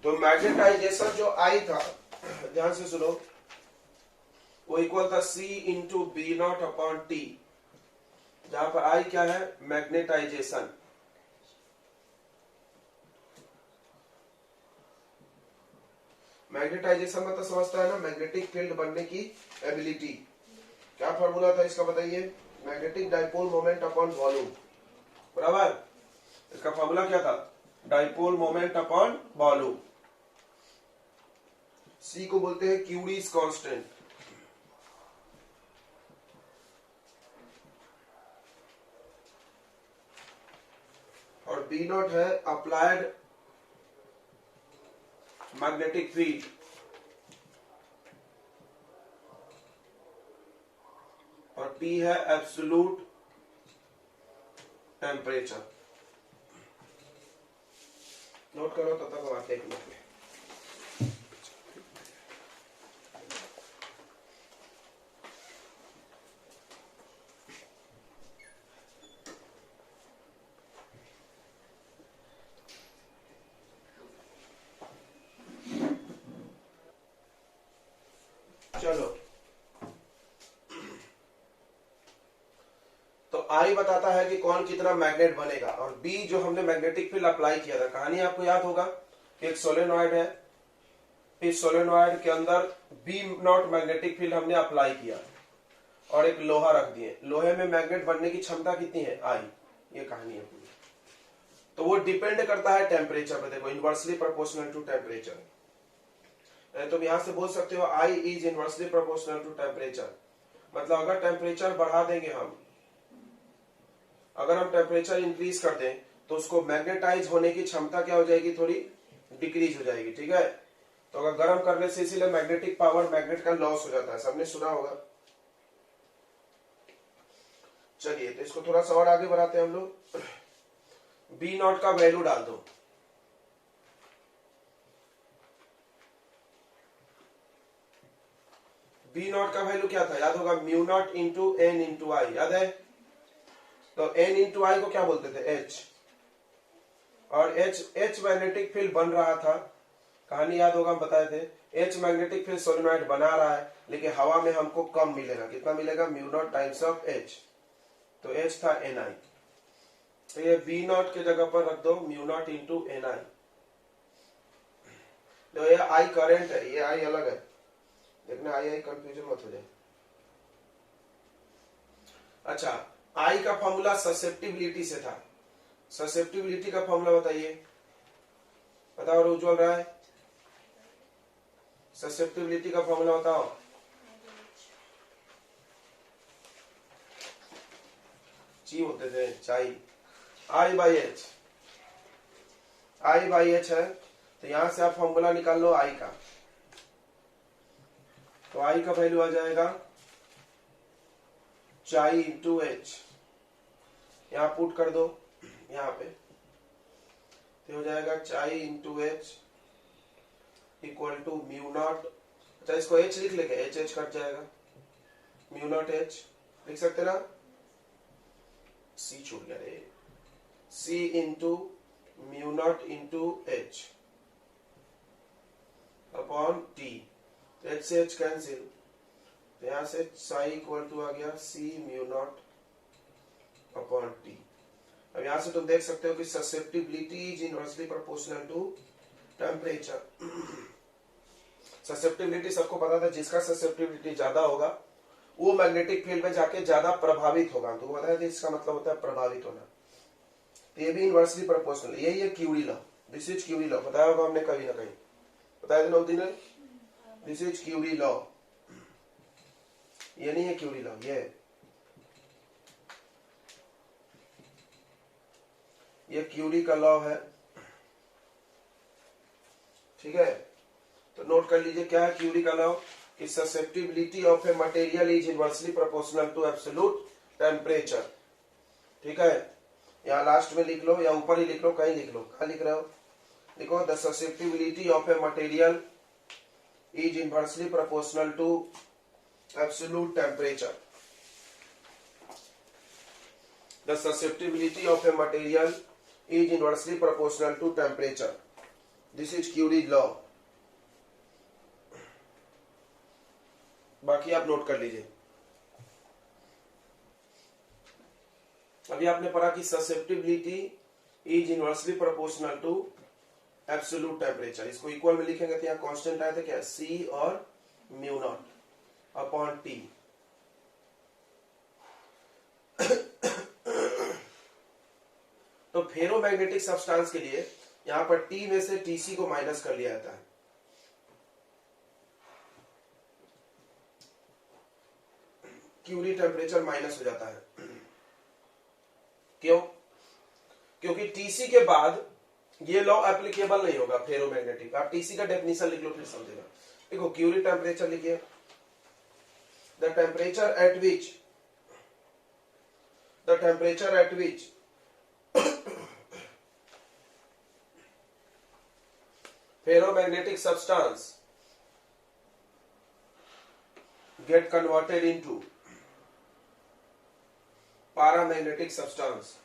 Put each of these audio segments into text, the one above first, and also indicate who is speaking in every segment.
Speaker 1: तो मैग्नेटाइजेशन जो आई था, ध्यान से सुनो, वो इक्वल था C into B naught upon T, जहां पर आई क्या है, मैग्नेटाइजेशन। मैग्नेटाइजेशन मतलब समझता है ना, मैग्नेटिक फील्ड बनने की एबिलिटी। क्या फॉर्मूला था इसका बताइए, magnetic dipole moment upon volume, बराबर। इसका फॉर्मूला क्या था, डाइपोल मोमेंट अपॉन वॉल्यूम। सी को बोलते हैं क्यूरीज कांस्टेंट, और बी नॉट है अप्लाइड मैग्नेटिक फील्ड, और टी है एब्सोल्यूट टेम्परेचर। नोट करो तब तक हम आते हैं एक मिनट में। चलो, तो आई बताता है कि कौन कितना मैग्नेट बनेगा, और बी जो हमने मैग्नेटिक फील्ड अप्लाई किया था, कहानी आपको याद होगा कि एक सोलेनॉइड है, इस सोलेनॉइड के अंदर बी नॉट मैग्नेटिक फील्ड हमने अप्लाई किया और एक लोहा रख दिए, लोहे में मैग्नेट बनने की क्षमता कितनी है, आई। ये कहानी है पूरी। तो वो डिपेंड करता है टेम्परेचर पे, देखो इनवर्सली प्रोपोर्शनल टू टेम्परेचर। तो यहां से बोल सकते हो I is inversely proportional to temperature, मतलब अगर टेम्परेचर बढ़ा देंगे हम, अगर हम टेम्परेचर इंक्रीज कर दें तो उसको मैग्नेटाइज होने की क्षमता क्या हो जाएगी, थोड़ी डिक्रीज हो जाएगी, ठीक है। तो अगर गर्म करने से इसीलिए मैग्नेटिक पावर, मैग्नेट का लॉस हो जाता है, सबने सुना होगा। चलिए, तो इसको थोड़ा सा और आगे बढ़ाते हैं हम लोग। बी नॉट का वैल्यू डाल दो, बी नॉट का वैल्यू क्या था, याद होगा, mu naught into n into I, याद है। तो एन इंटू आई को क्या बोलते थे, एच, और एच मैग्नेटिक फील्ड बन रहा था, कहानी याद होगा, हम बताए थे। एच मैग्नेटिक फील्ड सोलेनॉइड बना रहा है, लेकिन हवा में हमको कम मिलेगा, कितना मिलेगा, mu naught times of H, तो एच था एन आई। तो ये बी नॉट के जगह पर रख दो म्यू नॉट इंटू एन आई। तो ये आई करंट है, ये आई अलग है, देखना आई कंफ्यूजन मत हो जाए। अच्छा, आई का फॉर्मूला ससेप्टिबिलिटी से था, ससेप्टिबिलिटी का फॉर्मूला बताइए, बताओ उज्जवल राय, ससेप्टिबिलिटी का फॉर्मूला बताओ। ची होते थे, chi, I by H, I by H है, तो यहां से आप फॉर्मूला निकाल लो आई का। तो आई का वैल्यू आ जाएगा चाई इंटू एच, यहां पुट कर दो, यहां पे तो हो जाएगा chi into H equal to mu naught, अच्छा इसको एच लिख लेंगे, एच एच कट जाएगा, म्यू नॉट एच लिख सकते ना, सी छूट गया रे, C into mu naught into H upon T, H से एच कैंसिल, तो यहां से साई इक्वल टू आ गया C mu naught upon T. अब यहां से तुम देख सकते हो कि susceptibility is inversely proportional to temperature. Susceptibility सबको पता था, जिसका ससेप्टिबिलिटी ज्यादा होगा वो मैग्नेटिक फील्ड में जाके ज्यादा प्रभावित होगा, तो बताया था इसका मतलब होता है प्रभावित होना। तो ये भी इनवर्सली प्रोपोर्शनल, यही है Curie law, this is Curie law, बताया होगा हमने कहीं ना कहीं, बताया था ना दिन, दिस इज क्यूरी लॉ, ये नहीं है क्यूरी लॉ, ये क्यूरी का लॉ है, ठीक है। तो नोट कर लीजिए क्या है क्यूरी का लॉ, कि susceptibility of a material is inversely proportional to absolute temperature, ठीक है। यहाँ लास्ट में लिख लो या ऊपर ही लिख लो, कहीं लिख लो, कहा लिख रहे हो, देखो the susceptibility of a material is inversely proportional to absolute temperature, the susceptibility of a material is inversely proportional to temperature, this is Curie's law. बाकी आप नोट कर लीजिए। अभी आपने पढ़ा कि susceptibility is inversely proportional to absolute temperature. इसको equal में लिखेंगे तो यहाँ कांस्टेंट आया था क्या, C और म्यू नॉट अपॉन T। तो फेरोमैग्नेटिक सब्सटेंस के लिए यहां पर T में से Tc को माइनस कर लिया जाता है। क्यूरी टेम्परेचर माइनस हो जाता है। क्यों? क्योंकि Tc के बाद ये लॉ एप्लीकेबल नहीं होगा फेरोमैग्नेटिक। आप Tc का डेफिनेशन लिख लो फिर समझेगा। देखो क्यूरी टेम्परेचर लिखिए, the temperature at which ferromagnetic substance get converted into paramagnetic substance.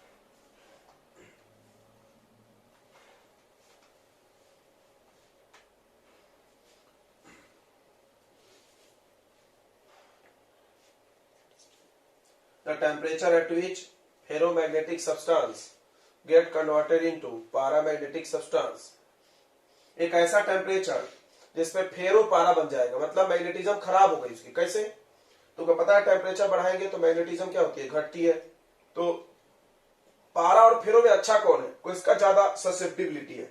Speaker 1: The temperature at which ferromagnetic substance get converted into paramagnetic substance, एक ऐसा टेम्परेचर जिसमें फेरो पारा बन जाएगा, मतलब मैग्नेटिज्म खराब हो गई उसकी। कैसे? तो पता है टेम्परेचर बढ़ाएंगे तो मैग्नेटिज्म क्या होती है, घटती है। तो पारा और फेरो में अच्छा कौन है, कोई इसका ज्यादा ससेप्टिबिलिटी है?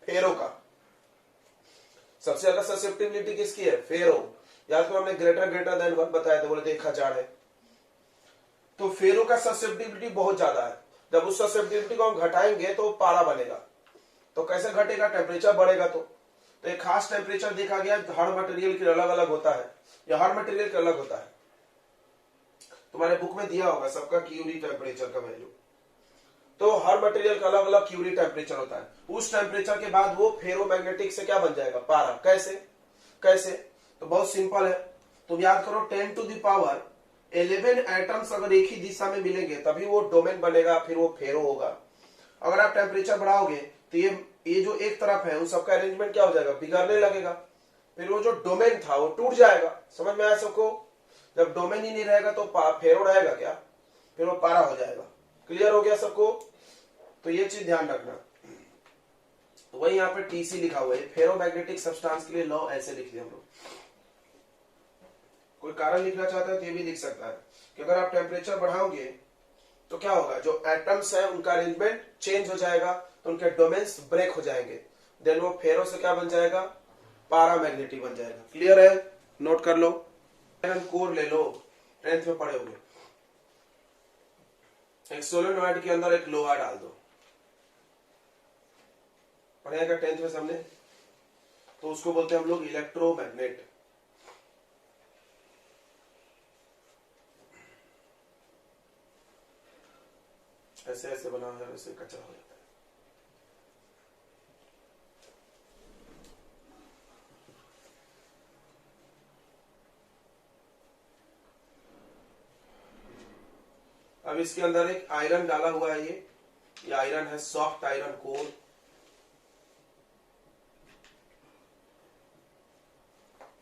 Speaker 1: फेरो का सबसे ज्यादा ससेप्टिबिलिटी किसकी है, फेरो। याद करो हमने ग्रेटर देन 1 बताया था, बोले थे 1000 है। तो फेरो का ससेप्टिबिलिटी बहुत ज्यादा है। जब उस ससेप्टिबिलिटी को हम घटाएंगे तो पारा बनेगा। तो कैसे घटेगा, टेम्परेचर बढ़ेगा। तो एक खास टेम्परेचर देखा गया, हर मटेरियल के अलग अलग होता है, या हर मटेरियल का अलग होता है। तुम्हारे बुक में दिया होगा सबका क्यूरी टेम्परेचर का वैल्यू। तो हर मटेरियल का अलग अलग क्यूरी टेम्परेचर होता है। उस टेम्परेचर के बाद वो फेरोमैग्नेटिक से क्या बन जाएगा, पारा। कैसे? तो बहुत सिंपल है। तुम याद करो 10 टू द पावर 11 एटम्स अगर एक ही दिशा में मिलेंगे तभी वो डोमेन बनेगा, फिर वो फेरो होगा। अगर आप टेम्परेचर बढ़ाओगे तो ये जो एक तरफ है उन सबका अरेंजमेंट क्या हो जाएगा, बिगड़ने लगेगा। फिर वो जो डोमेन था वो टूट जाएगा। समझ में आया सबको? जब डोमेन ही नहीं रहेगा तो फेरो रहेगा क्या, फिर वो पारा हो जाएगा। क्लियर हो गया सबको? तो ये चीज ध्यान रखना। तो वही यहाँ पे टीसी लिखा हुआ है, फेरोमैग्नेटिक सब्सटेंस के लिए लॉ ऐसे लिख दिया हम लोग। कोई कारण लिखना चाहता है तो ये भी लिख सकता है कि अगर आप टेम्परेचर बढ़ाओगे तो क्या होगा, जो एटम्स है उनका अरेंजमेंट चेंज हो जाएगा, तो उनके डोमेन्स ब्रेक हो जाएंगे। देन वो फेरो से क्या बन जाएगा, पारामैग्नेटिक बन जाएगा। क्लियर है? नोट कर लो, कोर ले लो, 10th में पढ़े होंगे। एक सोलेनॉइड के अंदर एक लोहा डाल दो, पढ़ेगा 10th में सबने। तो उसको बोलते हैं हम लोग इलेक्ट्रोमैग्नेट। ऐसे ऐसे बना है, वैसे कचरा हो जाता है। अब इसके अंदर एक आयरन डाला हुआ है। ये आयरन है, सॉफ्ट आयरन कोर।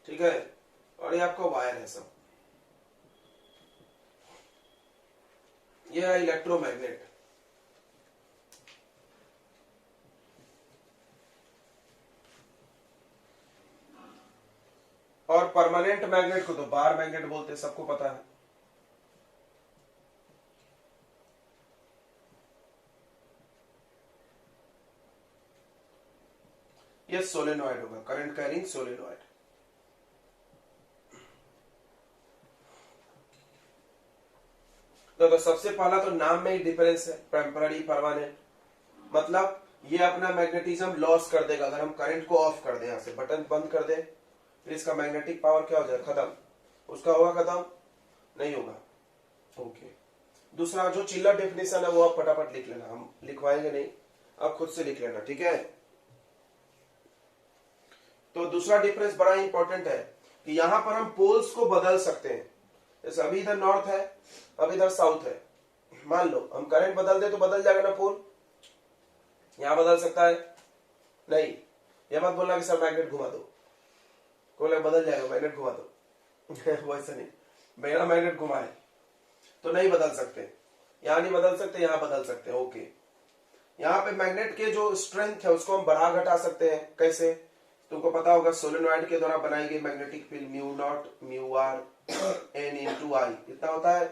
Speaker 1: ठीक है, और ये आपका वायर है सब। ये है इलेक्ट्रोमैग्नेट। और परमानेंट मैग्नेट को तो बार मैग्नेट बोलते हैं, सबको पता है। ये सोलेनॉइड होगा, करंट कैरिंग सोलेनॉइड। तो सबसे पहला तो नाम में ही डिफरेंस है, टेम्पररी परमानेंट। मतलब ये अपना मैग्नेटिज्म लॉस कर देगा अगर हम करंट को ऑफ कर दें, यहां से बटन बंद कर दें, फिर इसका मैग्नेटिक पावर क्या हो जाएगा, खत्म। उसका होगा खत्म, नहीं होगा। ओके, दूसरा जो चिल्लर डेफिनेशन है वो आप फटाफट लिख लेना, हम लिखवाएंगे नहीं, आप खुद से लिख लेना। ठीक है, तो दूसरा डिफरेंस बड़ा इंपॉर्टेंट है कि यहां पर हम पोल्स को बदल सकते हैं। जैसे अभी इधर नॉर्थ है, अब इधर साउथ है। मान लो हम करंट बदल दे तो बदल जाएगा ना पोल, यहां बदल सकता है नहीं। ये मत बोलना कि सर मैग्नेट घुमा दो, कोई बदल जाएगा, मैग्नेट घुमा दो वैसे नहीं, बिना मैग्नेट घुमाए तो नहीं बदल सकते, यहाँ नहीं बदल सकते, यहाँ बदल सकते हैं। ओके, यहाँ पे मैग्नेट के जो स्ट्रेंथ है उसको हम बढ़ा घटा सकते हैं। कैसे? तुमको पता होगा सोलेनॉइड के द्वारा बनाई गई magnetic field mu naught mu r n into I इतना होता है।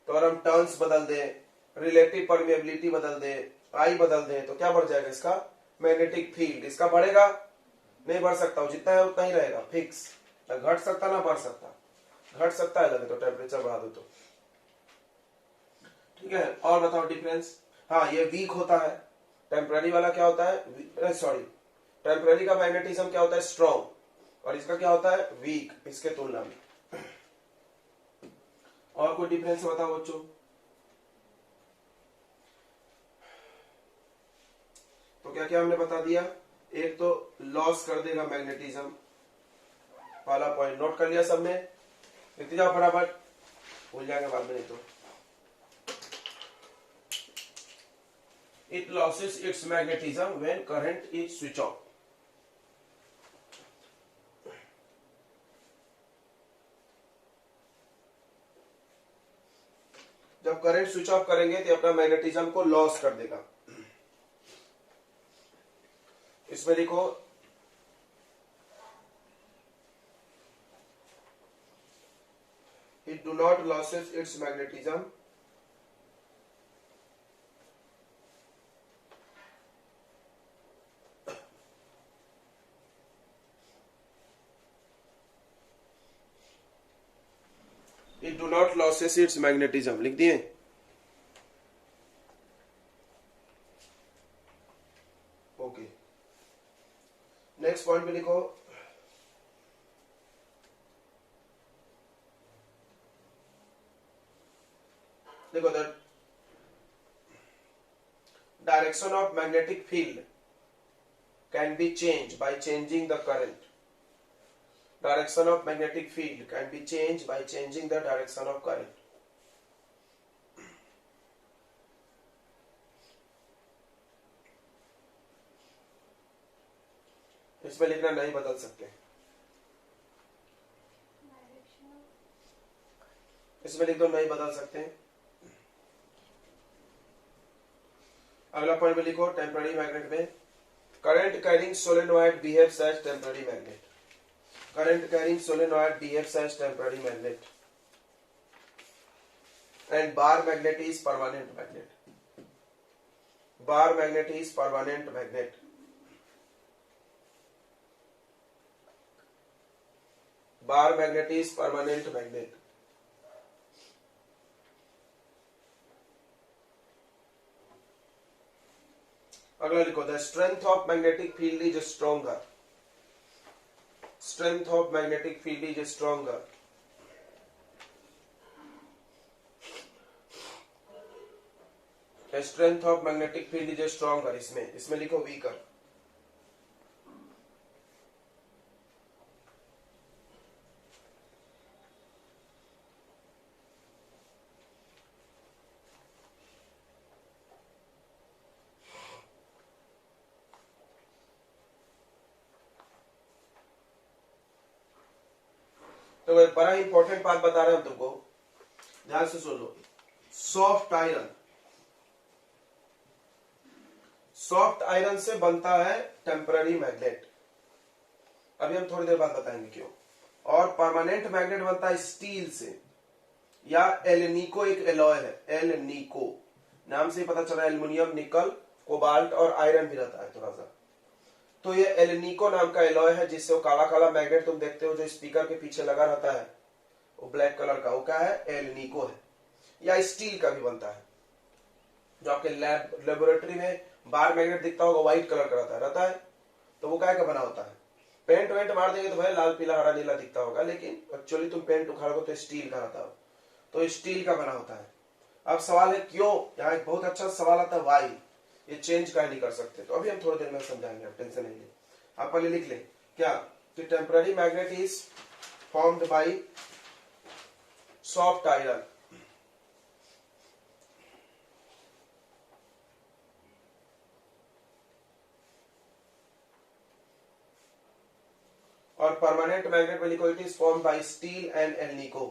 Speaker 1: तो अगर हम टर्न्स बदल दें, रिलेटिव परमेबिलिटी बदल दें, आई बदल दें, तो क्या बढ़ जाएगा इसका मैग्नेटिक फील्ड। इसका बढ़ेगा नहीं, बढ़ सकता, जितना है उतना ही रहेगा फिक्स, ना घट सकता ना बढ़ सकता। घट सकता है लगे तो टेम्परेचर बढ़ा दो तो, ठीक है। और बताओ डिफरेंस। हाँ, ये वीक होता है, टेम्पररी वाला क्या होता है, सॉरी टेम्पररी का मैग्नेटिज्म क्या होता है, स्ट्रॉन्ग, और इसका क्या होता है, वीक, इसके तुलना में। और कोई डिफरेंस बताओ बच्चों। तो क्या क्या हमने बता दिया। एक तो लॉस कर देगा मैग्नेटिज्म वाला पॉइंट, नोट कर लिया सबने, लिख जाओ फटाफट, भूल जाएंगे बाद में नहीं तो। It loses its magnetism when current is switched off. जब करंट स्विच ऑफ करेंगे तो अपना मैग्नेटिज्म को लॉस कर देगा। इसमें लिखो it do not loses its magnetism it do not loses its magnetism, लिख दिए। ओके, नेक्स्ट पॉइंट पे लिखो देखो the direction of magnetic field can be change by changing the current. Direction of magnetic field can be changed by changing the direction of current. इसमें लिखना नहीं बदल सकते, इसमें लिख दो नहीं बदल सकते। अगला पॉइंट में लिखो टेम्पररी मैग्नेट में current carrying solenoid behaves as temporary magnet. Current carrying solenoid behaves as temporary magnet and bar magnet is permanent magnet. Bar magnet is permanent magnet. Bar magnet is permanent magnet. अगला लिखो the strength of magnetic field is stronger. Strength of magnetic field is stronger. The strength of magnetic field is stronger. इसमें लिखो weaker. तो एक बड़ा important बात बता रहे हैं तुमको, ध्यान से सुन लो। सॉफ्ट आयरन, सॉफ्ट आयरन से बनता है टेम्पररी मैग्नेट, अभी हम थोड़ी देर बाद बताएंगे क्यों। और परमानेंट मैग्नेट बनता है स्टील से, या एल्निको एक एलॉय है, एल्निको नाम से पता चला, एल्युमिनियम, निकल, कोबाल्ट और आयरन भी रहता है थोड़ा सा। तो ये एल्निको नाम का एलॉय है, जिससे वो काला काला मैग्नेट तुम देखते हो जो स्पीकर के पीछे लगा रहता है, वो ब्लैक कलर का, वो क्या है, एल्निको है। या स्टील का भी बनता है, जो आपके लेबोरेटरी में बार मैग्नेट दिखता होगा, व्हाइट कलर का रहता है। तो वो क्या बना होता है, पेंट वेंट मार देंगे तो भाई लाल पीला हरा नीला दिखता होगा, लेकिन एक्चुअली तुम पेंट उखाड़ोगे तो स्टील का रहता हो, तो स्टील का बना होता है। अब सवाल है क्यों, यहाँ एक बहुत अच्छा सवाल आता है, वाई ये चेंज काहे नहीं कर सकते। तो अभी हम थोड़ी देर में समझाएंगे, आप टेंशन नहीं ले। आप पहले लिख ले क्या कि temporary magnet is formed by soft iron. और परमानेंट मैग्नेट में लिखो it is form by steel and alnico.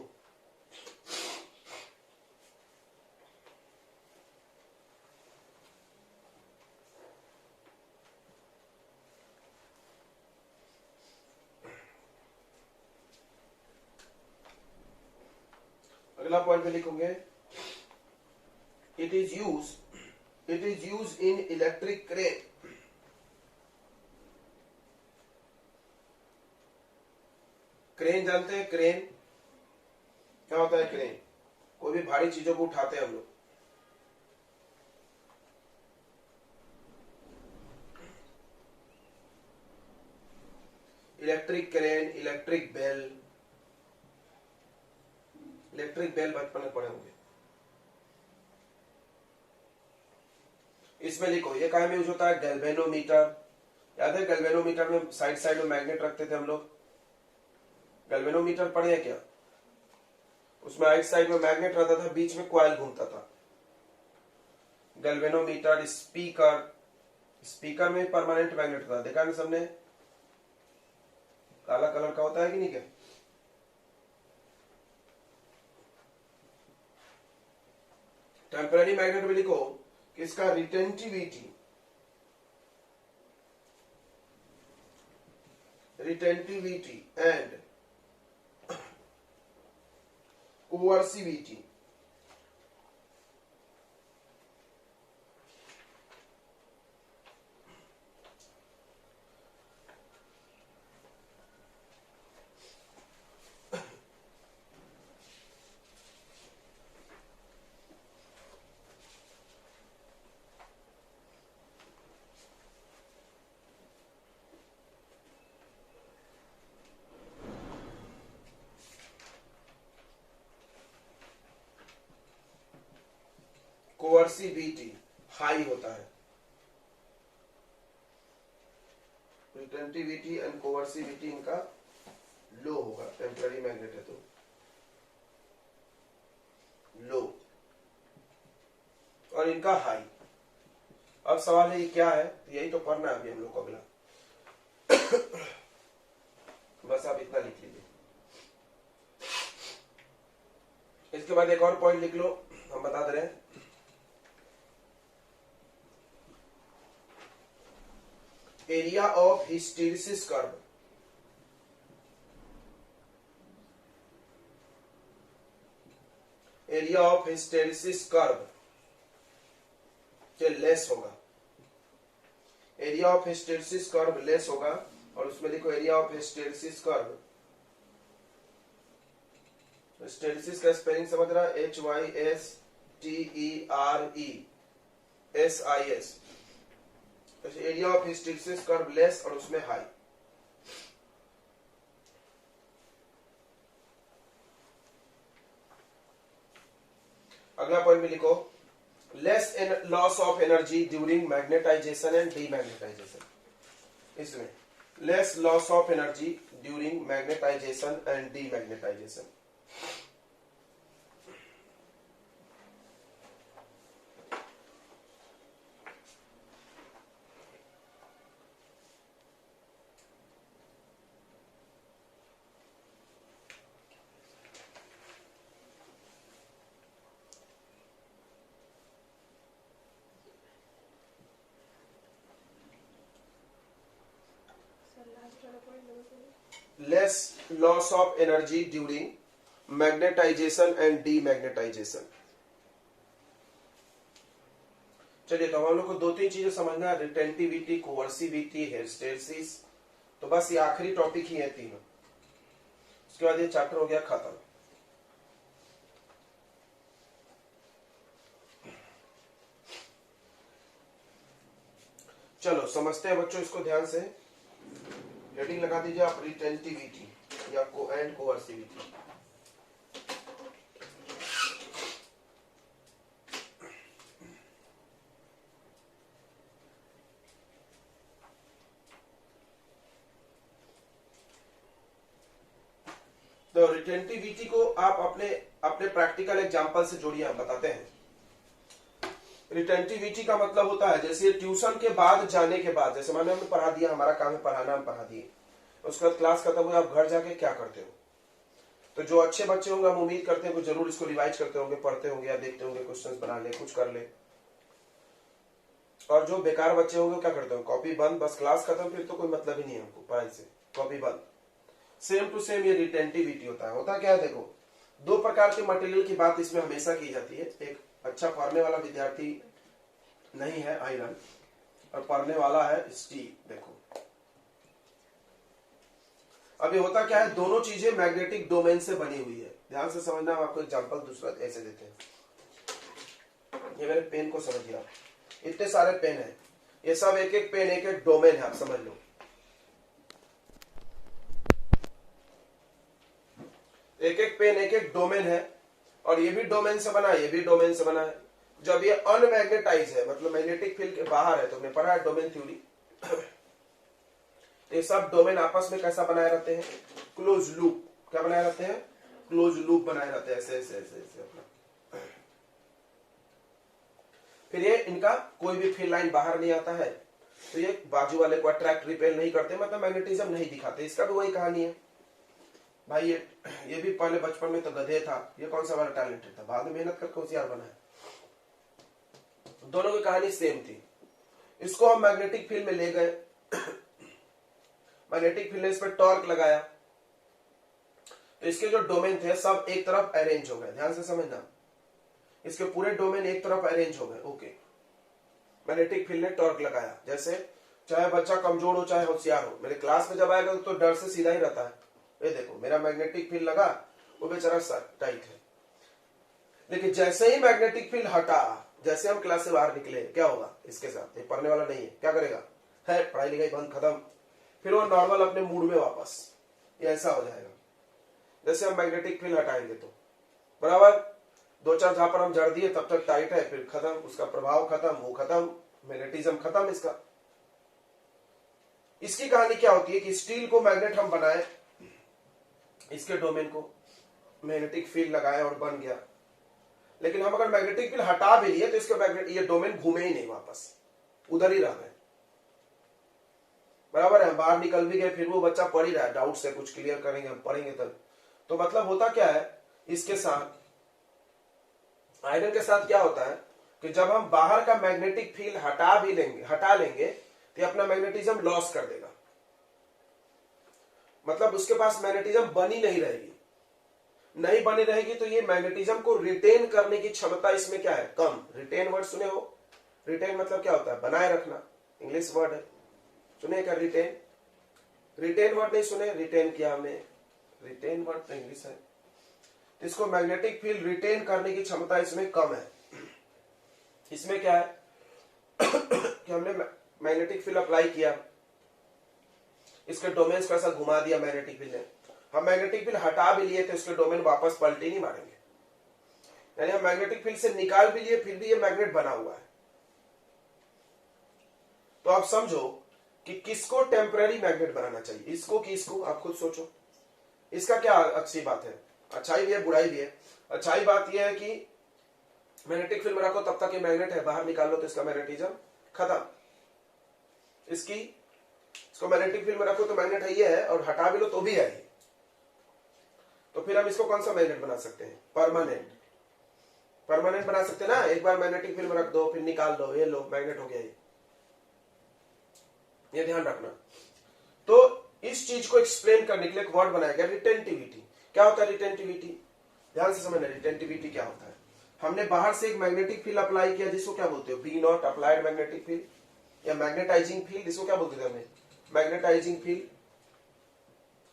Speaker 1: अगला पॉइंट में लिखोगे it is use in electric crane. Crane जानते हैं? क्रेन क्या होता है? क्रेन कोई भी भारी चीजों को उठाते हैं हम लोग। Electric crane, electric bell. Electric bell बचपन में पढ़े होंगे। इसमें लिखो ये काम यूज होता है गैल्वेनोमीटर। याद है गैल्वेनोमीटर में साइड में मैग्नेट रखते थे हम लोग। गैल्वेनोमीटर पढ़े हैं क्या? उसमें राइट साइड में मैग्नेट रहता था, बीच में कॉइल घूमता था। गैल्वेनोमीटर, स्पीकर में परमानेंट मैग्नेट था, देखा ना सबने? काला कलर का होता है कि नहीं क्या? टेम्पररी मैग्नेट में लिखो कि इसका रिटेंटिविटी एंड कोअर्सिविटी हाई होता है। रिटेंटिविटी एंड कोअर्सिविटी इनका लो होगा। टेम्पररी मैग्नेट है तो लो और इनका हाई। अब सवाल है ये क्या है? यही तो पढ़ना है अभी हम लोग को। अगला बस आप इतना लिख लीजिए। इसके बाद एक और पॉइंट लिख लो, हम बता दे रहे हैं। Area of hysteresis curve. Area of hysteresis curve less होगा। Area of hysteresis curve less होगा और उसमें लिखो area of hysteresis curve. Hysteresis का स्पेलिंग समझ रहा है? HYSTERESIS। Area of hysteresis curve less और उसमें हाई। अगला पॉइंट में लिखो less loss of energy during magnetization and demagnetization. इसमें less loss of energy during magnetization and demagnetization. Less loss of energy during magnetization and demagnetisation. चलिए तो हम लोग को दो तीन चीजें समझना है, रिटेंटिविटी, कोअर्सिविटी, हिस्टेरिसिस। तो बस ये आखिरी टॉपिक ही है तीनों। उसके बाद ये चैप्टर हो गया खत्म। चलो समझते हैं बच्चों इसको ध्यान से। हेडिंग लगा दीजिए आप रिटेंटिविटी या एंड कोअर्सिविटी। तो रिटेंटिविटी को आप अपने प्रैक्टिकल एग्जांपल से जोड़िए, हम बताते हैं। रिटेंटिविटी का मतलब होता है जैसे ट्यूशन के बाद जाने के बाद, जैसे मैंने पढ़ा दिया, हमारा काम है पढ़ाना, हम पढ़ा दिए। उसके बाद क्लास खत्म हुई, आप घर जाके क्या करते हो? तो जो अच्छे बच्चे होंगे, हम उम्मीद करते हैं कि जरूर इसको रिवाइज करते होंगे, पढ़ते होंगे या देखते होंगे, क्वेश्चंस बना ले, कुछ कर ले। और जो बेकार बच्चे होंगे वो क्या करते हो? कॉपी बंद, बस क्लास खत्म, फिर तो कोई मतलब ही नहीं है हमको पढ़ाई से, कॉपी बंद। सेम टू सेम ये रिटेंटिविटी होता है क्या है? देखो, दो प्रकार के मटेरियल की बात इसमें हमेशा की जाती है। एक अच्छा पढ़ने वाला विद्यार्थी नहीं है आयरन, और पढ़ने वाला है स्टील। देखो अभी होता क्या है, दोनों चीजें मैग्नेटिक डोमेन से बनी हुई है। ध्यान से समझना, हम आपको एग्जांपल दूसरा ऐसे देते हैं। ये मेरे पेन को समझिए आप, इतने सारे पेन है, ये सब एक एक पेन एक एक डोमेन है, आप समझ लो। एक एक पेन एक एक डोमेन है, और ये भी डोमेन से बना है, ये भी डोमेन से बना है। जब ये अनमैग्नेटाइज है, मतलब मैग्नेटिक फील्ड के बाहर है, तो हमने पढ़ा है डोमेन थ्योरी। ये सब डोमेन आपस में कैसा बनाए रहते हैं? Close loop. क्या बनाए रहते हैं? क्लोज लूप बनाए रहते हैं, ऐसे ऐसे ऐसे ऐसे अपना। फिर ये इनका कोई भी फील्ड लाइन बाहर नहीं आता है, तो ये बाजू वाले को अट्रैक्ट रिपेल नहीं करते, मतलब मैग्नेटिज्म नहीं दिखाते। इसका भी वही कहानी है भाई। ये भी पहले बचपन में तो गधे था, ये कौन सा वाला टैलेंटेड था, बाद में मेहनत करके होशियार बना है। दोनों की कहानी सेम थी। इसको हम मैग्नेटिक फील्ड में ले गए, मैग्नेटिक फील्ड ने इस पर टॉर्क लगाया, तो इसके जो डोमेन थे सब एक तरफ अरेंज हो गए। ध्यान से समझना, इसके पूरे डोमेन एक तरफ अरेंज हो गए। ओके, मैग्नेटिक फील्ड ने टॉर्क लगाया। जैसे चाहे बच्चा कमजोर हो चाहे होशियार हो, मेरे क्लास में जब आएगा तो डर से सीधा ही रहता है। ये देखो, मेरा मैग्नेटिक फील्ड लगा, वो बेचारा टाइट है। लेकिन जैसे ही मैग्नेटिक फील्ड हटा, जैसे हम क्लास से बाहर निकले, क्या होगा इसके साथ? ये पढ़ने वाला नहीं है, क्या करेगा? है पढ़ाई लिखाई बंद, खत्म। फिर वो नॉर्मल अपने मूड में वापस, ये ऐसा हो जाएगा। जैसे हम मैग्नेटिक फील्ड हटाएंगे तो बराबर, दो चार जहां पर हम जड़ दिए तब तक टाइट है, फिर खत्म, उसका प्रभाव खत्म, वो खत्म, मैग्नेटिज्म खत्म इसका। इसकी कहानी क्या होती है कि स्टील को मैग्नेट हम बनाए, इसके डोमेन को मैग्नेटिक फील्ड लगाए और बन गया। लेकिन हम अगर मैग्नेटिक फील्ड हटा भी लिए तो इसके मैग्नेट ये डोमेन घूमे ही नहीं, वापस उधर ही रह गए। बराबर है, बाहर निकल भी गए, फिर वो बच्चा पढ़ ही रहा है, डाउट से कुछ क्लियर करेंगे, हम पढ़ेंगे तब। तो मतलब होता क्या है, इसके साथ आयरन के साथ क्या होता है कि जब हम बाहर का मैग्नेटिक फील्ड हटा लेंगे तो अपना मैग्नेटिज्म लॉस कर देगा। मतलब उसके पास मैग्नेटिज्म बनी नहीं रहेगी, तो ये मैग्नेटिज्म को रिटेन करने की क्षमता इसमें क्या है? कम। रिटेन वर्ड सुने हो? रिटेन मतलब क्या होता है? बनाए रखना, इंग्लिश वर्ड है, सुने क्या? रिटेन वर्ड नहीं सुने? रिटेन किया हमने, रिटेन वर्ड तो इंग्लिश है। इसको मैग्नेटिक फील्ड रिटेन करने की क्षमता इसमें कम है। इसमें क्या है कि हमने मैग्नेटिक फील्ड अप्लाई किया, इसके डोमेन को ऐसा घुमा दिया मैग्नेटिक फील्ड ने, हम मैग्नेटिक फील्ड हटा भी लिए तो इसके डोमेन वापस पलटी नहीं मारेंगे। यानी हम मैग्नेटिक फील्ड से निकाल भी लिए, फिर भी ये मैग्नेट बना हुआ है। तो आप समझो कि किसको टेम्पररी मैग्नेट बनाना चाहिए, इसको कि इसको? आप खुद सोचो, इसका क्या अच्छी बात है? अच्छाई भी है, बुराई भी है। अच्छाई बात यह है कि मैग्नेटिक फील्ड में रखो तब तक ये मैग्नेट है, बाहर निकाल लो तो इसका मैग्नेटिज्म खत्म। इसको मैग्नेटिक फील्ड में रखो तो मैग्नेट है, ये है, और हटा भी लो तो भी है। तो फिर हम इसको कौन सा मैग्नेट बना सकते हैं? परमानेंट बना सकते हैं ना। एक बार मैग्नेटिक फील्ड में रख दो, फिर निकाल दो, ये लो मैग्नेट हो गया। ये ध्यान रखना। तो इस चीज को एक्सप्लेन करने के लिए एक वर्ड बनाया गया, रिटेंटिविटी। क्या होता है रिटेंटिविटी? ध्यान से समझना, रिटेंटिविटी क्या होता है। हमने बाहर से एक मैग्नेटिक फील्ड अप्लाई किया, जिसको क्या बोलते हो? B naught, applied magnetic field या मैग्नेटाइजिंग फील्ड, जिसको क्या बोलते थे हमने? Magnetising field.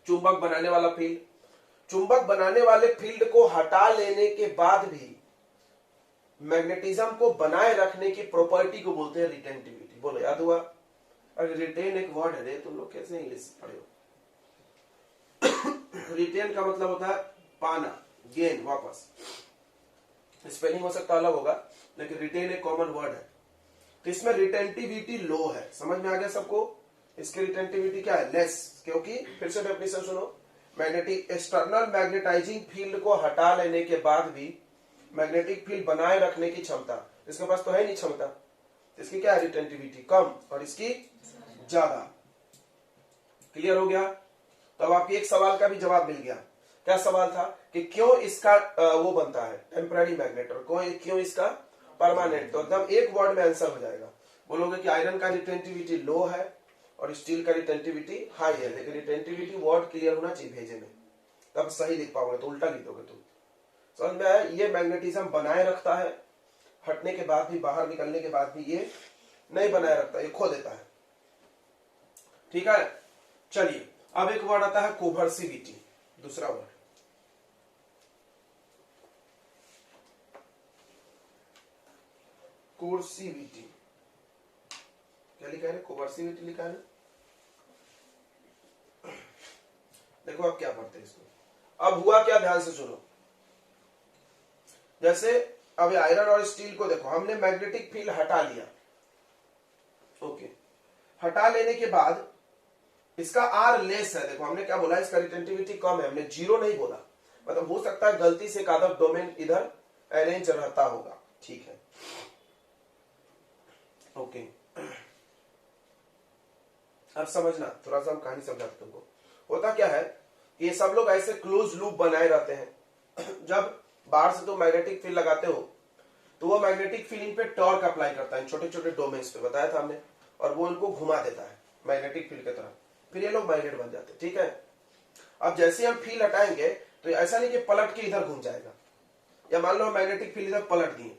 Speaker 1: चुंबक बनाने वाला फील्ड। चुंबक बनाने वाले फील्ड को हटा लेने के बाद भी मैग्नेटिज्म को बनाए रखने की प्रॉपर्टी को बोलते हैं रिटेंटिविटी। बोलो, याद हुआ? अरे रिटेन एक वर्ड है रे, तुम लोग कैसे इंग्लिश पढ़े हो? रिटेन का मतलब होता है पाना, गेन, वापस। स्पेलिंग हो सकता अलग होगा, लेकिन रिटेन एक कॉमन वर्ड है। तो इसमें रिटेंटिविटी लो है, समझ में आ गया सबको? इसकी रिटेंटिविटी क्या है? लेस। क्योंकि फिर से डेफिनेशन सुनो, मैग्नेटिक एक्सटर्नल मैग्नेटाइजिंग फील्ड को हटा लेने के बाद भी मैग्नेटिक फील्ड बनाए रखने की क्षमता इसके पास तो है नहीं क्षमता, इसकी क्या है? रिटेंटिविटी कम, और इसकी ज्यादा। क्लियर हो गया? तो अब आपके एक सवाल का भी जवाब मिल गया। क्या सवाल था कि क्यों इसका वो बनता है टेम्पररी मैग्नेट और क्यों इसका परमानेंट। तो एकदम एक वर्ड में आंसर हो जाएगा। बोलोगे कि आयरन का रिटेंटिविटी लो है और स्टील का रिटेंटिविटी हाई है, लेकिन रिटेंटिविटी वर्ड क्लियर होना चाहिए भेजे में, तब सही लिख पाओगे। तो उल्टा लिख दोगे तुम। समझ में आया? ये मैग्नेटिज्म बनाए रखता है, हटने के बाद भी, बाहर निकलने के बाद भी ये नहीं बनाए रखता, ये खो देता है। ठीक है, चलिए अब एक वर्ड आता है कोवर्सिविटी, दूसरा वर्ड। कोर्सिविटी क्या लिखा है? कोवर्सिविटी लिखा है। देखो अब क्या पढ़ते हैं इसमें। अब हुआ क्या, ध्यान से सुनो। जैसे अब आयरन और स्टील को देखो, हमने मैग्नेटिक फील्ड हटा लिया। ओके, हटा लेने के बाद इसका आर लेस है। देखो हमने क्या बोला, इसका रिटेंटिविटी कम है, हमने जीरो नहीं बोला। मतलब हो सकता है गलती से एक डोमेन इधर अरेंज रहता होगा। ठीक है, ओके। अब समझना, थोड़ा सा हम कहानी समझाते तुमको। होता क्या है, ये सब लोग ऐसे क्लोज लूप बनाए रहते हैं। जब बाहर से तुम मैग्नेटिक फील्ड लगाते हो तो वो मैग्नेटिक फील्ड इन पे टॉर्क अप्लाई करता है, छोटे छोटे डोमेन्स पे, बताया था हमने, और वो इनको घुमा देता है मैग्नेटिक फील्ड की तरह। फिर ये लोग मैग्नेट बन जाते हैं। ठीक है, अब जैसे हम फील्ड हटाएंगे तो ऐसा नहीं कि पलट के इधर घूम जाएगा, या मान लो मैग्नेटिक फील्ड इधर पलट दिए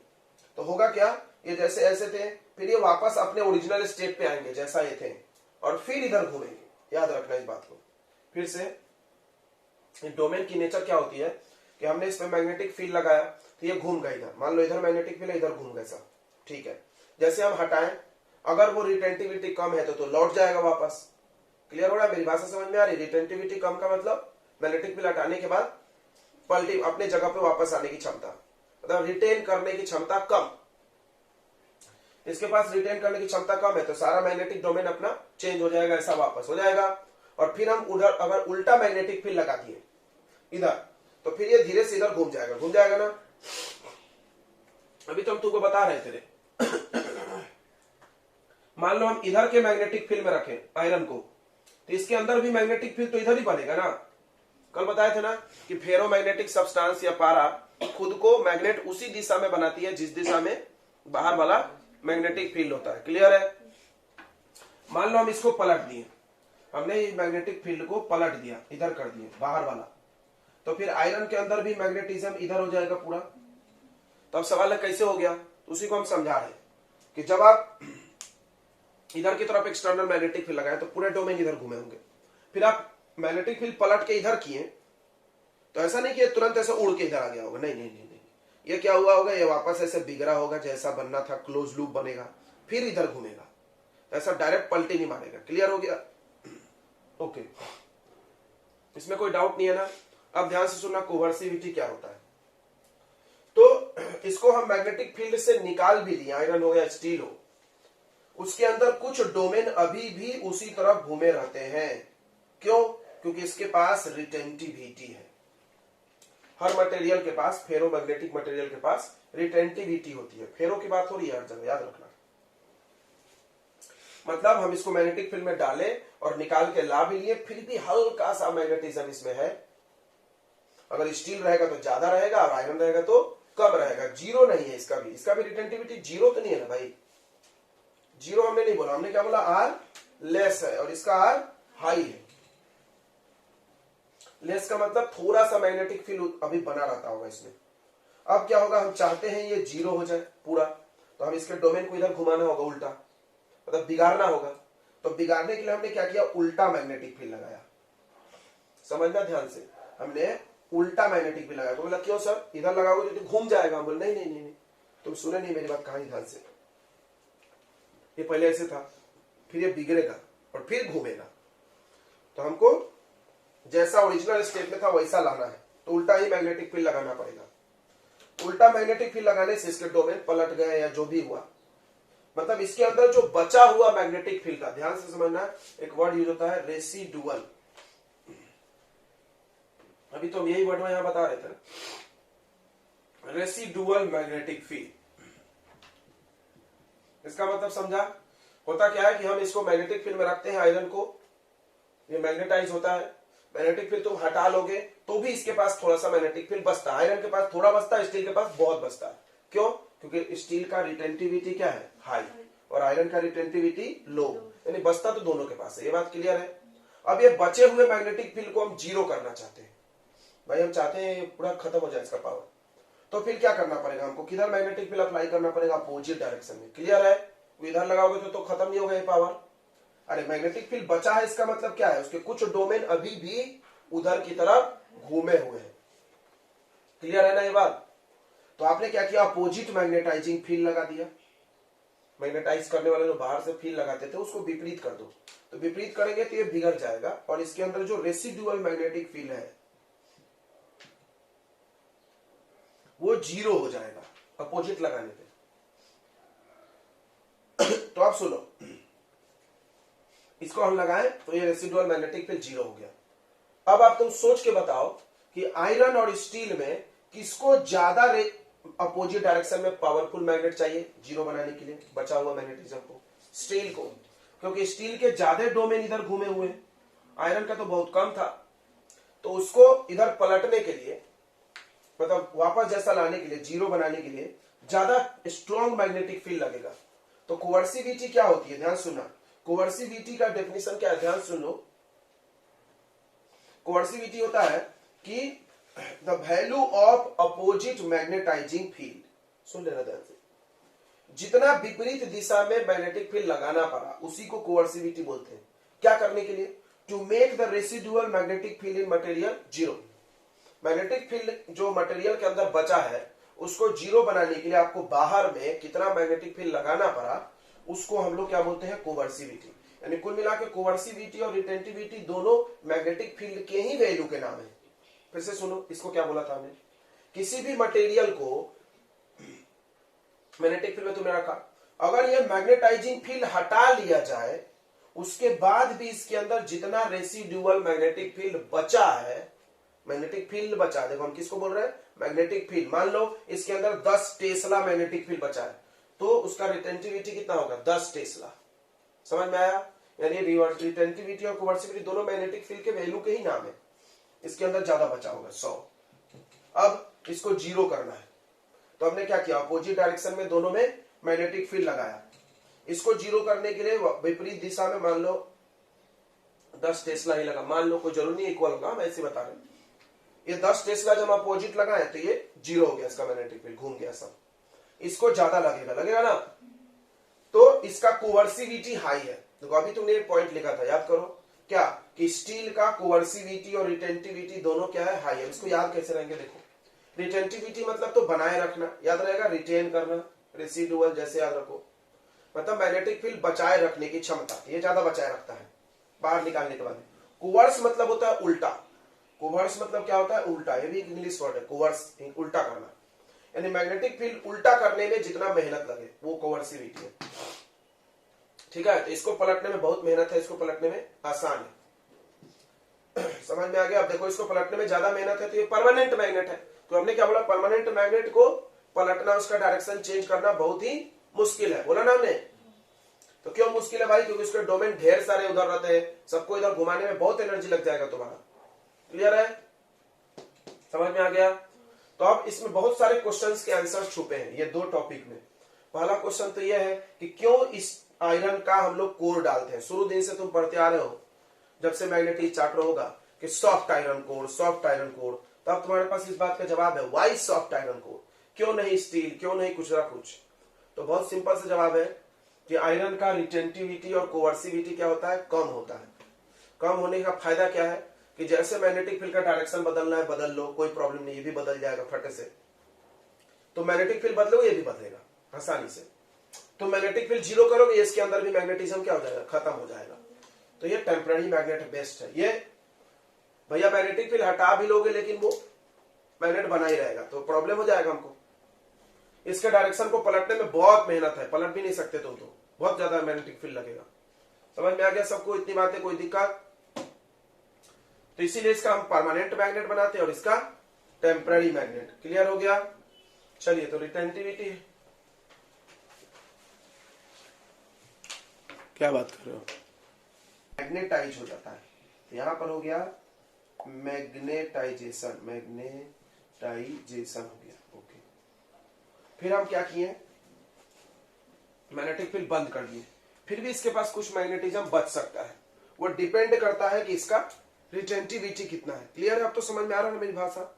Speaker 1: तो होगा क्या, ये जैसे ऐसे थे, फिर ये वापस अपने ओरिजिनल स्टेट पे आएंगे जैसा ये थे, और फिर इधर घूमेंगे। याद रखना इस बात को। फिर से डोमेन की नेचर क्या होती है कि हमने इसमें मैग्नेटिक फील्ड लगाया तो ये घूम गया इधर, मान लो इधर मैग्नेटिक फील्ड है, इधर घूम गया सब। ठीक है, जैसे हम हटाएं, अगर वो रिटेंटिविटी कम है तो लौट जाएगा वापस। क्लियर हो रहा है? मेरी भाषा समझ में आ रही? रिटेंटिविटी कम का मतलब मैग्नेटिक फील्ड हटाने के बाद पलटी अपने जगह पे वापस आने की क्षमता, मतलब रिटेन करने की क्षमता कम। इसके पास रिटेन करने की क्षमता कम है तो सारा मैग्नेटिक डोमेन अपना चेंज हो जाएगा, ऐसा वापस हो जाएगा। और फिर हम उधर अगर उल्टा मैग्नेटिक फील्ड लगा दिए इधर, तो फिर ये धीरे से इधर घूम जाएगा ना। अभी तो हम तुमको बता रहे थे। मान लो हम इधर के मैग्नेटिक फील्ड में रखें आयरन को, तो इसके अंदर भी मैग्नेटिक फील्ड तो इधर ही बनेगा ना। कल बताए थे ना कि फेरोमैग्नेटिक सब्सटेंस या पारा खुद को मैग्नेट उसी दिशा में बनाती है जिस दिशा में बाहर वाला मैग्नेटिक फील्ड होता है। क्लियर है? मान लो हम इसको पलट दिए, हमने मैग्नेटिक फील्ड को पलट दिया, इधर कर दिए बाहर वाला, तो फिर आयरन के अंदर भी मैग्नेटिज्म इधर हो जाएगा पूरा। तो अब सवाल है कैसे हो गया, उसी को हम समझा रहे कि जब आप इधर की तरफ एक्सटर्नल मैग्नेटिक फील्ड लगाए तो पूरे डोमेन इधर घूमे होंगे, फिर आप मैग्नेटिक फील्ड पलट के इधर किए तो ऐसा नहीं कि तुरंत ऐसे उड़ के इधर आ गया होगा, नहीं। ये क्या हुआ होगा, ये वापस ऐसे बिगड़ा होगा, जैसा बनना था क्लोज लूप बनेगा, फिर इधर घूमेगा, ऐसा डायरेक्ट पलटी नहीं मारेगा। क्लियर हो गया? ओके, इसमें कोई डाउट नहीं है ना। अब ध्यान से सुनना, कोवर्सिविटी क्या होता है। तो इसको हम मैग्नेटिक फील्ड से निकाल भी लिए, आयरन हो या स्टील हो, उसके अंदर कुछ डोमेन अभी भी उसी तरफ घूमे रहते हैं। क्यों? क्योंकि इसके पास रिटेंटिविटी है। हर मटेरियल के पास, फेरोमैग्नेटिक मटेरियल के पास रिटेंटिविटी होती है। फेरो की बात हो रही है हर जगह, याद रखना। मतलब हम इसको मैग्नेटिक फील्ड में डाले और निकाल के ला भी लिए, फिर भी हल्का सा मैग्नेटिज्म इसमें है। अगर स्टील रहेगा तो ज्यादा रहेगा और आयरन रहेगा तो कम रहेगा। जीरो नहीं है इसका भी रिटेंटिविटी जीरो तो नहीं है ना भाई। जीरो हमने नहीं बोला, हमने क्या बोला, आर लेस है और इसका आर हाई है। लेस का मतलब थोड़ा सा मैग्नेटिक फील्ड अभी बना रहता होगा इसमें। अब क्या होगा, हम चाहते हैं ये जीरो हो जाए पूरा, तो हम इसके डोमेन को इधर घुमाना होगा, उल्टा, मतलब बिगाड़ना होगा। तो बिगाड़ने के लिए हमने क्या किया, उल्टा मैग्नेटिक फील्ड लगाया। समझना ध्यान से, हमने उल्टा मैग्नेटिक फील्ड लगाया। तो बोला क्यों सर, इधर लगाओगे तो घूम जाएगा। हम बोले नहीं, तुम सुने नहीं मेरी बात, कहानी ध्यान से। ये पहले ऐसे था, फिर ये बिगड़ेगा और फिर घूमेगा, तो हमको जैसा ओरिजिनल स्टेट में था वैसा लाना है, तो उल्टा ही मैग्नेटिक फील्ड लगाना पड़ेगा। उल्टा मैग्नेटिक फील्ड लगाने से इसके डोमेन पलट गए या जो भी हुआ, मतलब इसके अंदर जो बचा हुआ मैग्नेटिक फील्ड का, ध्यान से समझना, एक वर्ड यूज होता है रेसिडुअल। अभी तो हम यही वर्ड में यहां बता रहे थे, रेसिडुअल मैग्नेटिक फील्ड। इसका मतलब समझा? होता क्या है कि हम इसको मैग्नेटिक फील्ड में रखते हैं आयरन को, ये मैग्नेटाइज होता है, मैग्नेटिक फील्ड तुम हटा लोगे तो भी इसके पास थोड़ा सा मैग्नेटिक फील्ड बचता है। आयरन के पास थोड़ा बचता है, स्टील के पास बहुत बचता है। क्यों? क्योंकि स्टील का रिटेंटिविटी क्या है? हाई, और आयरन का रिटेंटिविटी लो, यानी बचता तो दोनों के पास है। ये बात क्लियर है। अब ये बचे हुए मैग्नेटिक फील्ड को हम जीरो करना चाहते हैं। भाई हम चाहते हैं पूरा खत्म हो जाए इसका पावर, तो फिर क्या करना पड़ेगा हमको? किधर मैग्नेटिक फील्ड अप्लाई करना पड़ेगा? अपोजिट डायरेक्शन में। क्लियर है? इधर लगाओगे तो खत्म नहीं होगा ये पावर। अरे मैग्नेटिक फील्ड बचा है, इसका मतलब क्या है? उसके कुछ डोमेन अभी भी उधर की तरफ घूमे हुए हैं। क्लियर है ना ये बात? तो आपने क्या किया? अपोजिट मैग्नेटाइजिंग फील्ड लगा दिया। मैग्नेटाइज करने वाले जो बाहर से फील्ड लगाते थे उसको विपरीत कर दो, तो विपरीत करेंगे तो ये बिगड़ जाएगा, और इसके अंदर जो रेसिडुअल मैग्नेटिक फील्ड है वो जीरो हो जाएगा अपोजिट लगाने पे। तो आप सुनो, इसको हम लगाएं तो ये रेसिडुअल मैग्नेटिक फील्ड जीरो हो गया। अब आप तुम सोच के बताओ कि आयरन और स्टील में किसको ज्यादा अपोजिट डायरेक्शन में पावरफुल मैग्नेट चाहिए जीरो बनाने के लिए बचा हुआ मैग्नेटिज्म को? स्टील को, क्योंकि स्टील के ज्यादा डोमेन इधर घूमे हुए हैं, आयरन का तो बहुत कम था। तो उसको इधर पलटने के लिए, मतलब वापस जैसा लाने के लिए, जीरो बनाने के लिए ज्यादा स्ट्रॉन्ग मैग्नेटिक फील्ड लगेगा। तो कोवर्सिविटी क्या होती है? ध्यान सुनना, कोवर्सिविटी का डेफिनेशन क्या है? ध्यान सुनो, कोवर्सिविटी होता है कि the value of opposite magnetizing field. सुन लेना ध्यान से, जितना विपरीत दिशा में मैग्नेटिक फील्ड लगाना पड़ा उसी को कोवर्सिविटी बोलते हैं। क्या करने के लिए? To make the residual magnetic field in material zero. Magnetic field जो मटेरियल के अंदर बचा है उसको जीरो बनाने के लिए आपको बाहर में कितना मैग्नेटिक फील्ड लगाना पड़ा उसको हम लोग क्या बोलते हैं? कोवर्सिविटी। यानी कुल मिला के कोवर्सिविटी और रिटेंटिविटी दोनों मैग्नेटिक फील्ड के ही वैल्यू के नाम है। फिर से सुनो, इसको क्या बोला था हमने? किसी भी मटेरियल को मैग्नेटिक फील्ड में तुमने रखा, अगर ये मैग्नेटाइजिंग फील्ड हटा लिया जाए उसके बाद भी इसके अंदर जितना रेसिडुअल मैग्नेटिक फील्ड बचा है, मैग्नेटिक फील्ड बचा, देखो हम किसको बोल रहे हैं? Magnetic field. मान लो इसके अंदर 10 टेस्ला मैग्नेटिक फील्ड बचा है, तो उसका रिटेंटिविटी कितना होगा? 10 टेस्ला। समझ में आया? यानी रिटेंटिविटी और कोवर्सिविटी दोनों मैग्नेटिक फील्ड के वैल्यू के ही नाम है। इसके अंदर ज्यादा बचा होगा 100। अब इसको जीरो करना है, तो हमने क्या किया? अपोजिट डायरेक्शन में दोनों में मैग्नेटिक फील्ड लगाया। इसको जीरो करने के लिए विपरीत दिशा में मान लो 10 टेस्ला ही लगा, मान लो, कोई जरूरी नहीं इक्वल होगा, हम ऐसे बता रहे हैं। ये 10 टेस्ला जब हम अपोजिट लगाए तो ये जीरो हो गया, इसका मैग्नेटिक फील्ड घूम गया सब। इसको ज्यादा लगेगा ना, तो इसका कोवर्सिविटी हाई है। देखो अभी तुमने एक पॉइंट लिखा था, याद करो क्या? कि स्टील का कोवर्सिविटी और रिटेंटिविटी दोनों क्या है? हाई है। इसको याद कैसे रहेंगे? देखो, रिटेंटिविटी मतलब तो बनाए रखना, याद रहेगा, रिटेन करना, रेसिडुअल जैसे याद रखो, मतलब मैग्नेटिक फील्ड बचाए रखने की क्षमता, ये ज्यादा बचाए रखता है बाहर निकालने के बाद। कोवर्स मतलब होता है उल्टा। कोवर्स मतलब क्या होता है? उल्टा। ये भी एक इंग्लिश वर्ड है, कोवर्स, उल्टा करना। यानी मैग्नेटिक फील्ड उल्टा करने में जितना मेहनत लगे वो कोवर्सिविटी है। ठीक है, तो इसको पलटने में बहुत मेहनत है, इसको पलटने में आसान है। समझ में आ गया? अब देखो, इसको पलटने में ज्यादा मेहनत है तो ये परमानेंट मैग्नेट है। तो हमने क्या बोला? परमानेंट मैग्नेट को पलटना, उसका डायरेक्शन चेंज करना बहुत ही मुश्किल है, बोला ना हमने। तो क्यों मुश्किल है भाई? क्योंकि उसके डोमेन ढेर सारे उधर रहते हैं, सबको इधर घुमाने में बहुत एनर्जी लग जाएगा तुम्हारा। क्लियर है? समझ में आ गया? तो अब इसमें बहुत सारे क्वेश्चंस के आंसर छुपे हैं ये दो टॉपिक में। पहला क्वेश्चन तो यह है कि क्यों इस आयरन का हम लोग कोर डालते हैं? शुरू दिन से तुम पढ़ते आ रहे हो, जब से मैग्नेटिक चैप्टर होगा कि soft iron core, soft iron core, तब तुम्हारे पास इस बात का जवाब है, व्हाई सॉफ्ट आयरन कोर? क्यों नहीं स्टील, क्यों नहीं कुछ ना कुछ? तो बहुत सिंपल सा जवाब है कि आयरन का रिटेंटिविटी और कोवर्सिविटी क्या होता है? कम होता है। कम होने का फायदा क्या है? कि जैसे मैग्नेटिक फील्ड का डायरेक्शन बदलना है बदल लो, कोई प्रॉब्लम नहीं, ये भी बदल जाएगा फटे से। तो मैग्नेटिक फील्ड बदलो, ये भी बदलेगा आसानी से। तो मैग्नेटिक फील्ड जीरो करोगे, इसके अंदर भी मैग्नेटिज्म क्या हो जाएगा? खत्म हो जाएगा। तो ये टेम्पररी मैग्नेट बेस्ट है। ये भैया मैग्नेटिक फील्ड हटा भी लोगे लेकिन वो मैग्नेट बना ही रहेगा, तो प्रॉब्लम हो जाएगा हमको। इसके डायरेक्शन को पलटने में बहुत मेहनत है, पलट भी नहीं सकते तुम, तो बहुत ज्यादा मैग्नेटिक फील्ड लगेगा। समझ में आ गया सबको? इतनी बातें, कोई दिक्कत? तो इसीलिए इसका हम परमानेंट मैग्नेट बनाते हैं और इसका टेम्पररी मैग्नेट। क्लियर हो गया? चलिए, तो रिटेंटिविटी क्या बात कर रहे हो? मैग्नेटाइज हो जाता है। तो यहां पर हो गया मैग्नेटाइजेशन मैग्नेटाइजेशन हो गया। ओके, फिर हम क्या किए, मैग्नेटिक फील्ड बंद कर दिए। फिर भी इसके पास कुछ मैग्नेटिज्म बच सकता है, वो डिपेंड करता है कि इसका रिटेंटिविटी कितना है। क्लियर है? अब तो समझ में आ रहा है मेरी भाषा।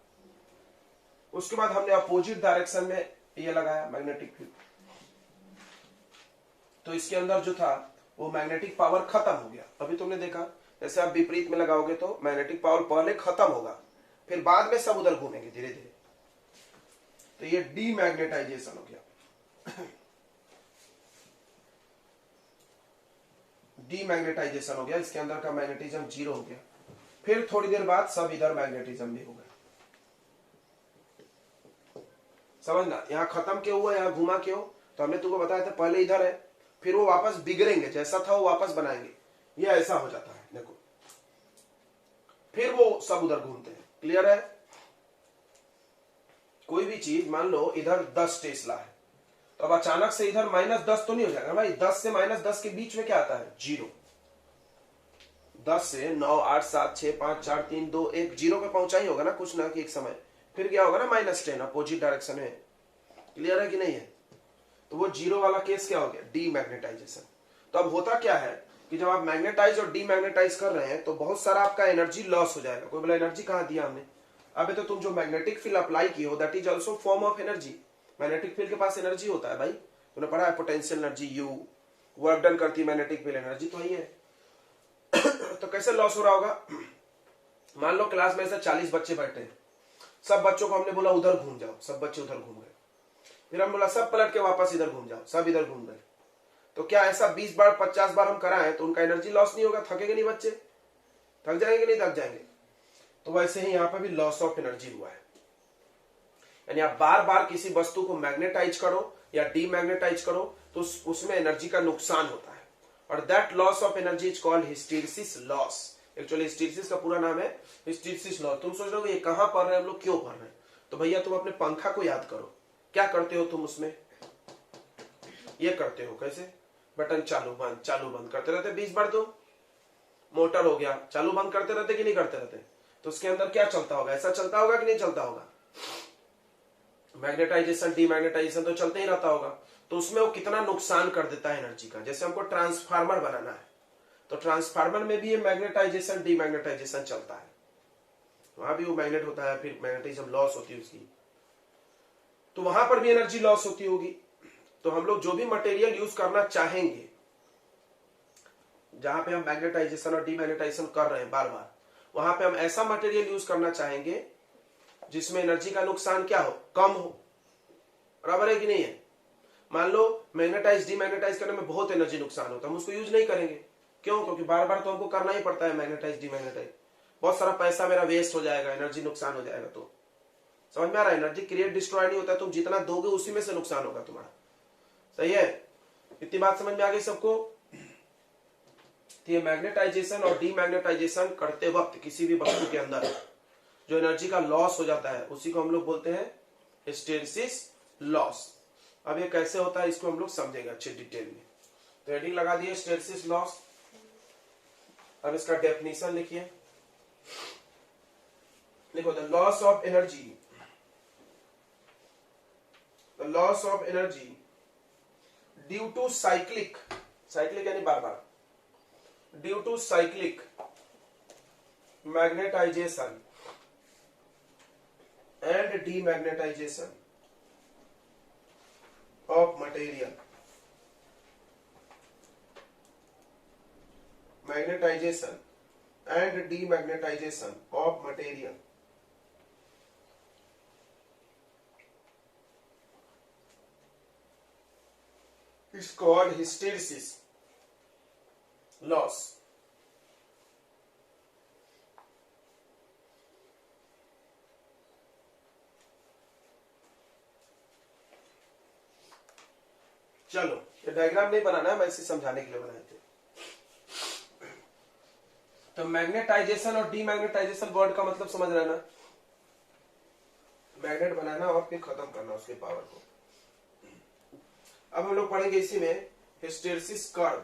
Speaker 1: उसके बाद हमने अपोजिट डायरेक्शन में ये लगाया मैग्नेटिक फील्ड, तो इसके अंदर जो था वो मैग्नेटिक पावर खत्म हो गया। अभी तुमने देखा जैसे आप विपरीत में लगाओगे तो मैग्नेटिक पावर पहले खत्म होगा, फिर बाद में सब उधर घूमेंगे धीरे धीरे। तो ये डीमैग्नेटाइजेशन हो गया, डीमैग्नेटाइजेशन हो गया, इसके अंदर का मैग्नेटिज्म जीरो हो गया। फिर थोड़ी देर बाद सब इधर मैग्नेटिज्म भी हो गया। समझना, यहाँ खत्म क्यों हुआ, यहाँ घुमा क्यों, तो हमने तुमको बताया था पहले इधर है, फिर वो वापस बिगड़ेंगे, जैसा था वो वापस बनाएंगे, ये ऐसा हो जाता है। देखो फिर वो सब उधर घूमते हैं। क्लियर है? कोई भी चीज मान लो इधर 10 टेस्ला है, तो अब अचानक से इधर -10 तो नहीं हो जाएगा भाई। 10 से -10 के बीच में क्या आता है? 0। 10 से 9 8 7 6 5 4 3 2 1 0 पे पहुंचा ही होगा ना कुछ ना कि एक समय, फिर क्या होगा ना -10 अपोजिट डायरेक्शन में। क्लियर है कि नहीं है? तो वो 0 वाला केस क्या हो गया? डीमैग्नेटाइजेशन। तो अब होता क्या है कि जब आप मैग्नेटाइज और डीमैग्नेटाइज कर रहे हैं तो बहुत सारा आपका एनर्जी लॉस हो जाएगा। कोई बोला एनर्जी कहाँ दिया हमने? अबे तो तुम जो मैग्नेटिक फील्ड अप्लाई की हो that is also form of energy. Magnetic field के पास एनर्जी होता है भाई, तुमने पढ़ा है potential energy you, work done करती है मैग्नेटिक फील्ड एनर्जी, तो ही है। तो कैसे लॉस हो रहा होगा? मान लो क्लास में ऐसे 40 बच्चे बैठे हैं, सब बच्चों को हमने बोला उधर घूम जाओ, सब बच्चे उधर घूम गए। फिर हम बोला सब पलट के वापस इधर घूम जाओ, सब इधर घूम गए। तो क्या ऐसा 20 बार 50 बार हम कराएं तो उनका एनर्जी लॉस नहीं होगा? थकेंगे नहीं बच्चे? थक जाएंगे नहीं थक जाएंगे? तो वैसे ही यहां पर भी लॉस ऑफ एनर्जी हुआ है। यानी आप बार बार किसी वस्तु को मैग्नेटाइज करो या डीमैग्नेटाइज करो तो उसमें एनर्जी का नुकसान होता है, और that loss of energy is called hysteresis loss. Actually hysteresis का पूरा नाम है हिस्टैरिसीस लॉस। तुम सोच रहे हो ये कहां पढ़ रहे हैं हम लोग, क्यों पढ़ रहे हैं? तो भैया तुम अपने पंखा को याद करो, क्या करते हो तुम उसमें? ये करते हो कैसे? बटन चालू बंद करते रहते 20 बार। तो मोटर हो गया, चालू बंद करते रहते कि नहीं करते रहते? तो उसके अंदर क्या चलता होगा? ऐसा चलता होगा कि नहीं चलता होगा? मैग्नेटाइजेशन डीमैग्नेटाइजेशन तो चलते ही रहता होगा। तो उसमें वो कितना नुकसान कर देता है एनर्जी का। जैसे हमको ट्रांसफार्मर बनाना है तो ट्रांसफार्मर में भी ये मैग्नेटाइजेशन डीमैग्नेटाइजेशन चलता है, वहां भी वो मैग्नेट होता है, फिर मैग्नेटिज्म लॉस होती है उसकी, तो वहां पर भी एनर्जी लॉस होती होगी। तो हम लोग जो भी मटेरियल यूज करना चाहेंगे जहां पे हम मैग्नेटाइजेशन और डीमैग्नेटाइजेशन कर रहे हैं बार बार, वहां पे हम ऐसा मटेरियल यूज करना चाहेंगे जिसमें एनर्जी का नुकसान क्या हो? कम हो। बराबर है कि नहीं है? मान लो मैग्नेटाइज डीमैग्नेटाइज करने में बहुत एनर्जी नुकसान होता है, हम उसको यूज नहीं करेंगे। क्यों? क्योंकि बार बार तो हमको करना ही पड़ता है मैग्नेटाइज डीमैग्नेटाइज, बहुत सारा पैसा मेरा वेस्ट हो जाएगा, एनर्जी नुकसान हो जाएगा। तो समझ में आ रहा है? एनर्जी क्रिएट डिस्ट्रॉय नहीं होता, तुम जितना दोगे उसी में से नुकसान होगा तुम्हारा। सही है? इतनी बात समझ में आ गई सबको? तो ये मैग्नेटाइजेशन और डीमैग्नेटाइजेशन करते वक्त किसी भी वस्तु के अंदर जो एनर्जी का लॉस हो जाता है उसी को हम लोग बोलते हैं हिस्टैरिसीस लॉस। अब ये कैसे होता है इसको हम लोग समझेंगे अच्छे डिटेल में। तो हेडिंग लगा दिए हिस्टैरिसीस लॉस। अब इसका डेफिनेशन लिखिए। देखो, the loss of energy, the loss of energy due to cyclic यानी बार बार, due to cyclic magnetization and demagnetization of material, magnetization and demagnetization of material is called hysteresis loss. चलो, ये diagram नहीं बनाना है, मैं इसे समझाने के लिए बनाए थे। तो मैग्नेटाइजेशन और डीमैग्नेटाइजेशन वर्ड का मतलब समझ रहे ना? मैग्नेट बनाना और फिर खत्म करना उसके पावर को। अब हम लोग पढ़ेंगे इसी में हिस्टैरिसीस कर्व।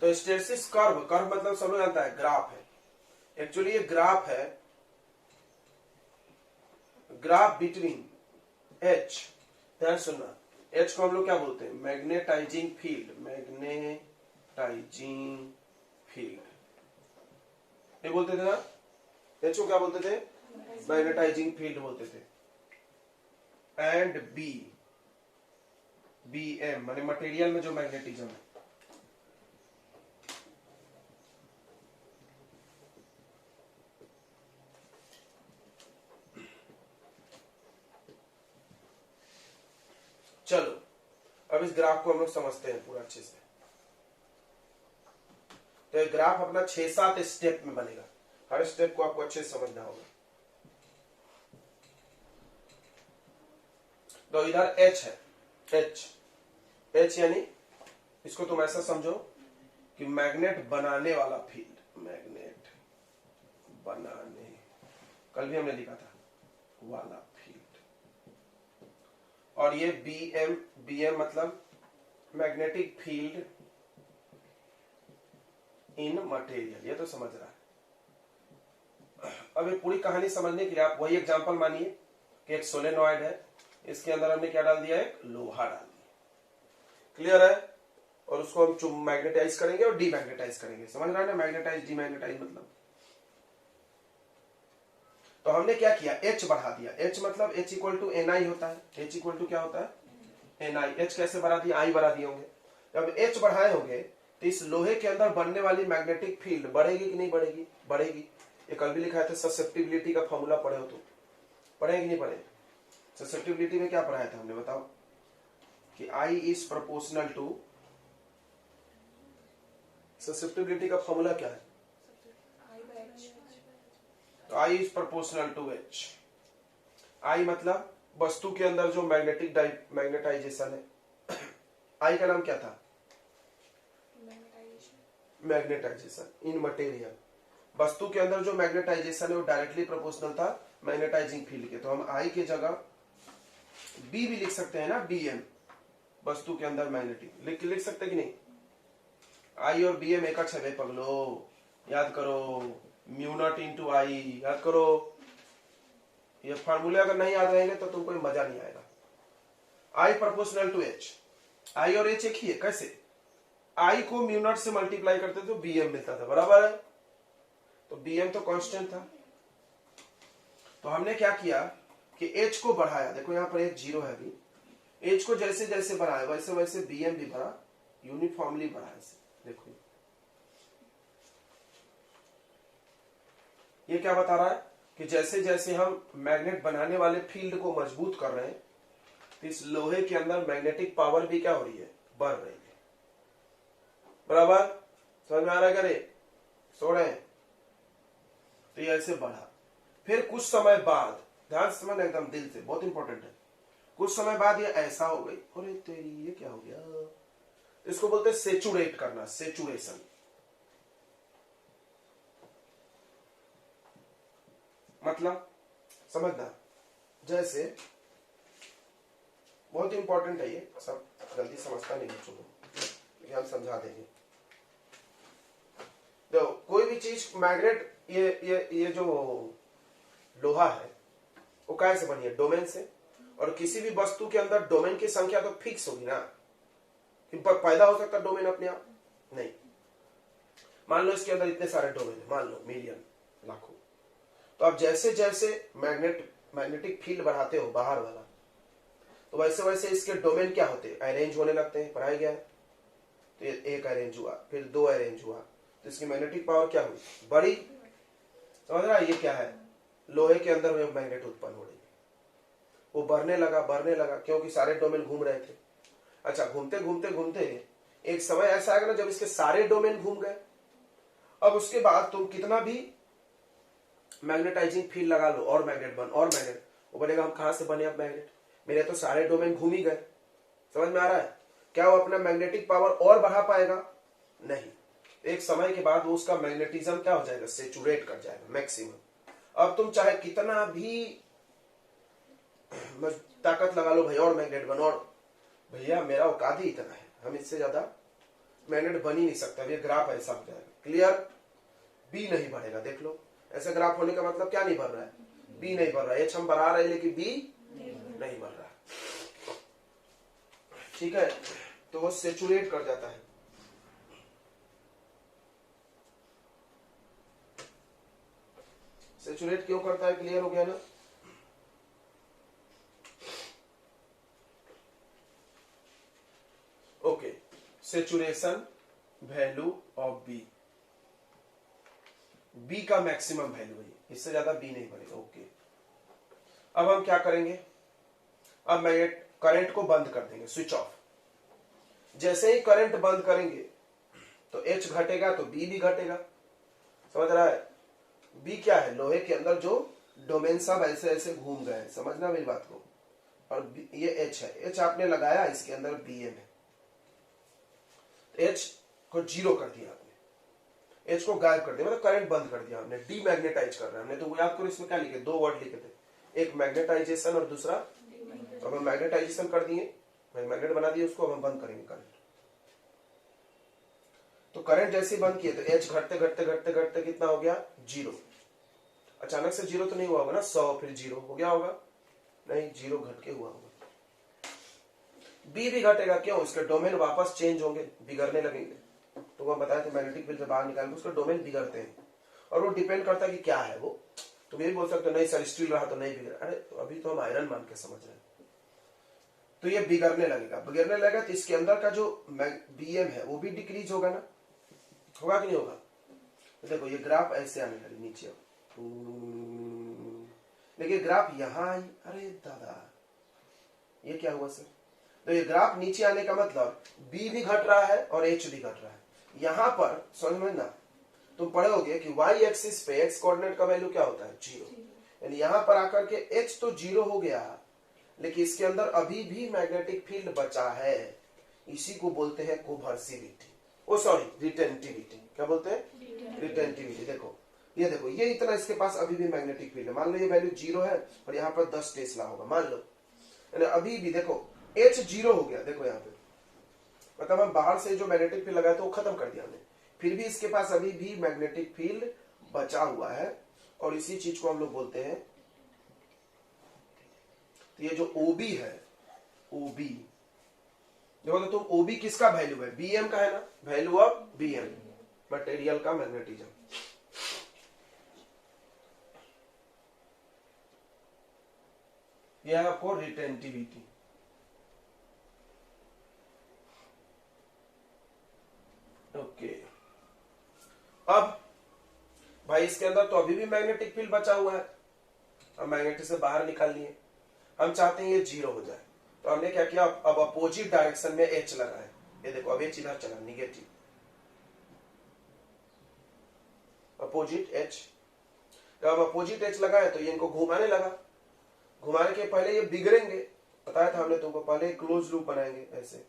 Speaker 1: तो हिस्टेरेसिस कर्व, कर्व मतलब सब लोग जानता है ग्राफ है, एक्चुअली ये ग्राफ है, ग्राफ बिटवीन एच, ध्यान सुनना, एच को हम लोग क्या बोलते हैं, मैग्नेटाइजिंग फील्ड, मैग्नेटाइजिंग फील्ड ये बोलते थे ना, एच को क्या बोलते थे, मैग्नेटाइजिंग फील्ड बोलते थे, एंड बी, बी एम माने मटेरियल में जो मैग्नेटिज्म है, चलो अब इस ग्राफ को हम लोग समझते हैं पूरा अच्छे से। तो ये ग्राफ अपना 6-7 स्टेप में बनेगा, हर स्टेप को आपको अच्छे से समझना होगा। तो इधर H है, H यानी इसको तुम ऐसा समझो कि मैग्नेट बनाने वाला फील्ड, मैग्नेट बनाने, कल भी हमने लिखा था वाला फील्ड, और ये BM मतलब मैग्नेटिक फील्ड इन मटेरियल, ये तो समझ रहा है। अब ये पूरी कहानी समझने के लिए आप वही एग्जांपल मानिए कि एक सोलेनॉइड है, इसके अंदर हमने क्या डाल दिया, एक लोहा डाल दिया, क्लियर है, और उसको हम मैग्नेटाइज करेंगे और डीमैग्नेटाइज करेंगे, समझ रहा है ना, मैग्नेटाइज डीमैग्नेटाइज मतलब। तो हमने क्या किया, H बढ़ा दिया, H मतलब H इक्वल टू NI होता है, H इक्वल टू क्या होता है, NI, H कैसे बढ़ा दिया, I बढ़ा दिए होंगे। जब H बढ़ाए होंगे तो इस लोहे के अंदर बनने वाली मैग्नेटिक फील्ड बढ़ेगी कि नहीं बढ़ेगी, बढ़ेगी। ये कल भी लिखा था, ससेप्टिबिलिटी का फॉर्मूला पढ़े हो तो, पढ़ेगी नहीं पढ़े, ससेप्टिबिलिटी में क्या पढ़ाया था हमने, बताओ, कि I is proportional to, susceptibility का फॉर्मूला क्या है, तो I is proportional to H। I मतलब वस्तु के अंदर जो मैग्नेटाइजेशन है, I का नाम क्या था, मैग्नेटाइजेशन इन मटेरियल, वस्तु के अंदर जो मैग्नेटाइजेशन है वो डायरेक्टली प्रोपोर्शनल था मैग्नेटाइजिंग फील्ड के। तो हम I के जगह B भी लिख सकते हैं ना, BM, वस्तु के अंदर मैग्नेटिक लिख सकते कि नहीं, I और BM एक अच्छा है पगलो, याद करो, म्यू नॉट इंटू आई, याद करो, ये फार्मूले अगर नहीं याद रहेंगे तो तुमको मजा नहीं आएगा। I proportional to H, I और H एक ही है, कैसे, I को म्यू नॉट से मल्टीप्लाई करते तो BM मिलता था, बराबर है, तो BM तो कांस्टेंट था। तो हमने क्या किया कि H को बढ़ाया, देखो यहां पर एक जीरो है अभी, H को जैसे जैसे बढ़ाया वैसे वैसे BM भी बढ़ा, यूनिफॉर्मली बढ़ा ऐसे, देखो ये क्या बता रहा है कि जैसे जैसे हम मैग्नेट बनाने वाले फील्ड को मजबूत कर रहे हैं तो इस लोहे के अंदर मैग्नेटिक पावर भी क्या हो रही है, बढ़ रही है, बराबर, समझ में आ रहा है, करे सो रहे हैं, तो ये ऐसे बढ़ा। फिर कुछ समय बाद, ध्यान से समझना एकदम दिल से, बहुत इंपॉर्टेंट है, कुछ समय बाद ये ऐसा हो गई, अरे तेरी ये क्या हो गया, इसको बोलते हैं सेचुरेट करना, सेचुरेशन, मतलब समझना, जैसे बहुत इंपॉर्टेंट है ये, सब जल्दी समझता नहीं बच्चों को, लेकिन हम समझा देंगे। देखो कोई भी चीज मैग्नेट, ये जो लोहा है वो कैसे बनी है, डोमेन से, और किसी भी वस्तु के अंदर डोमेन की संख्या तो फिक्स होगी ना, पैदा हो सकता डोमेन अपने आप नहीं, मान लो इसके अंदर इतने सारे डोमेन है, मान लो मिलियन, लाखों, तो अब जैसे जैसे मैग्नेटिक फील्ड बढ़ाते हो बाहर वाला, तो वैसे वैसे इसके डोमेन क्या होते हैं, अरेंज होने लगते हैं, पढ़ाया गया है। तो ये एक अरेंज हुआ, फिर दो अरेंज हुआ, तो इसकी मैग्नेटिक पावर क्या हुई, बड़ी, समझ रहा है, ये क्या है, लोहे के अंदर में मैग्नेट उत्पन्न हो रही है, वो बढ़ने लगा क्योंकि सारे डोमेन घूम रहे थे। अच्छा, घूमते घूमते घूमते एक समय ऐसा आएगा ना जब इसके सारे डोमेन घूम गए, अब उसके बाद तुम कितना भी मैग्नेटाइजिंग फील्ड लगा लो, और मैग्नेट और मैग्नेट, वो बनेगा, हम कहां से बने अब मैग्नेट, मेरे तो सारे डोमेन घूम ही गए, समझ में आ रहा है, क्या वो अपना मैग्नेटिक पावर और बढ़ा पाएगा, नहीं, एक समय के बाद वो उसका मैग्नेटिज्म क्या हो जाएगा, सेचुरेट कर जाएगा मैक्सिमम। अब तुम चाहे कितना भी ताकत लगा लो भाई, और मैग्नेट बनो, और भैया मेरा औकात ही इतना है, हम इससे ज्यादा मैग्नेट बन ही नहीं सकता, ये ग्राफ ऐसा हो जाएगा। क्लियर? बी नहीं बढ़ेगा, देख लो ऐसा ग्राफ होने का मतलब क्या नहीं बढ़ रहा है, बी नहीं बढ़ रहा है। एच हम बढ़ा रहे हैं लेकिन बी नहीं बढ़ रहा है। ठीक है, तो वो सेचुरेट कर जाता है। सेचुरेट क्यों करता है, क्लियर हो गया ना? Okay, saturation value of B, B का मैक्सिमम वैल्यू है, इससे ज्यादा बी नहीं बढ़ेगा। ओके, अब हम क्या करेंगे, अब मैग्नेट करंट को बंद कर देंगे, स्विच ऑफ। जैसे ही करंट बंद करेंगे तो एच घटेगा तो बी भी घटेगा। समझ रहा है? बी क्या है, लोहे के अंदर जो डोमेन सब ऐसे ऐसे घूम गए, समझना मेरी बात को। और ये एच है, एच आपने लगाया, इसके अंदर बी एम है। एच को जीरो कर दिया आपने, एच को गायब कर दिया, मतलब करंट बंद कर दिया हमने, डीमैग्नेटाइज कर रहे हैं हमने। तो याद करो इसमें क्या लिखे, दो वर्ड लिखे थे, एक मैग्नेटाइजेशन और दूसरा, अब हम मैग्नेटाइजेशन कर दिए, मैग्नेट बना दिए उसको, अब हम बंद करेंगे करंट। तो करंट जैसे बंद किए तो एच घटते घटते घटते घटते कितना हो गया, जीरो। अचानक से जीरो तो नहीं हुआ होगा ना, 100 फिर जीरो हो गया होगा, नहीं, जीरो घट के हुआ होगा। बी भी घटेगा, क्यों, उसके डोमेन वापस चेंज होंगे, बिगड़ने लगेंगे। तो वो बताया था मैग्नेटिक फील्ड से बाहर निकालेंगे उसके डोमेन बिगड़ते हैं, और वो डिपेंड करता है कि क्या है वो। तुम ये भी बोल सकते हो नहीं सर स्टील रहा तो नहीं बिगड़ा, अरे तो अभी तो हम आयरन मान के समझ रहे हैं। तो ये बिगड़ने लगेगा, बिगड़ने लगेगा तो इसके अंदर का जो बीएम है वो भी डिक्रीज होगा ना, होगा कि नहीं होगा? तो देखो ये ग्राफ ऐसे आने लगे नीचे, लेकिन ग्राफ यहां आई, अरे दादा ये क्या हुआ सर? तो ये ग्राफ नीचे आने का मतलब बी भी घट रहा है और एच भी घट रहा है। यहां पर समझ में ना, तुम पढ़ोगे कि वाई एक्सिस पे एक्स कोऑर्डिनेट का वैल्यू क्या होता है, जीरो। यानी यहां पर आकर के एच तो जीरो हो गया, लेकिन इसके अंदर अभी भी मैग्नेटिक फील्ड बचा है, इसी को बोलते हैं कोवर्सिविटी, ओ सॉरी रिटेंटिविटी। क्या बोलते हैं, रिटेंटिविटी। देखो ये देखो, ये इतना इसके पास अभी भी मैग्नेटिक फील्ड है, मान लो ये वैल्यू जीरो है और यहाँ पर 10 टेस्ला होगा मान लो, यानी अभी भी देखो एच जीरो हो गया, देखो यहाँ पे, मतलब हम बाहर से जो मैग्नेटिक फील्ड लगाया था वो खत्म कर दिया हमने, फिर भी इसके पास अभी भी मैग्नेटिक फील्ड बचा हुआ है, और इसी चीज को हम लोग बोलते हैं। तो ये जो ओबी है, ओबी देखो, तो तुम ओबी किसका वैल्यू है, बीएम का है ना, वैल्यू ऑफ बीएम, मटेरियल का मैग्नेटिज्म। यह है आपको रिटेंटिविटी। ओके, अब भाई इसके अंदर तो अभी भी मैग्नेटिक फील्ड बचा हुआ है, हम मैग्नेटिक से बाहर निकाल लिए, हम चाहते हैं ये जीरो हो जाए। तो हमने क्या किया, अब अपोजिट डायरेक्शन में एच लगाए, ये देखो अब एच इधर चला, निगेटिव, अपोजिट एच। जब अपोजिट एच लगाए तो ये इनको घुमाने लगा, घुमाने के पहले ये बिगड़ेंगे, बताया था हमने तुमको, पहले क्लोज लूप बनाएंगे, ऐसे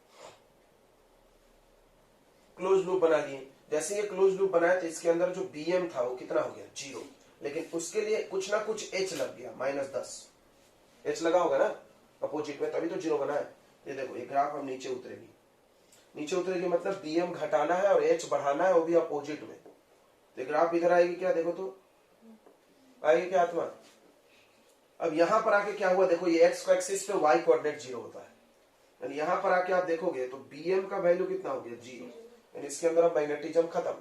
Speaker 1: क्लोज लूप बना लिए। जैसे ये क्लोज लूप बनाया तो इसके अंदर जो बीएम था वो कितना हो गया, जीरो, लेकिन उसके लिए कुछ ना कुछ एच लग गया, -10 एच लगा होगा ना अपोजिट में, तभी तो जीरो बना है। ये देखो ये ग्राफ हम नीचे उतरेगी, नीचे उतरेगी मतलब बीएम घटाना है और एच बढ़ाना है, वो भी अपोजिट में। तो ग्राफ इधर आएगी क्या, देखो तो आएगी क्या आत्मा। अब यहां पर आके क्या हुआ, देखो ये एक्स एक्सिस पे वाई कोऑर्डिनेट जीरो होता है, यानी यहां पर आके आप देखोगे तो बीएम का वैल्यू कितना हो गया, जीरो, यानी इसके अंदर अब मैग्नेटिज्म खत्म।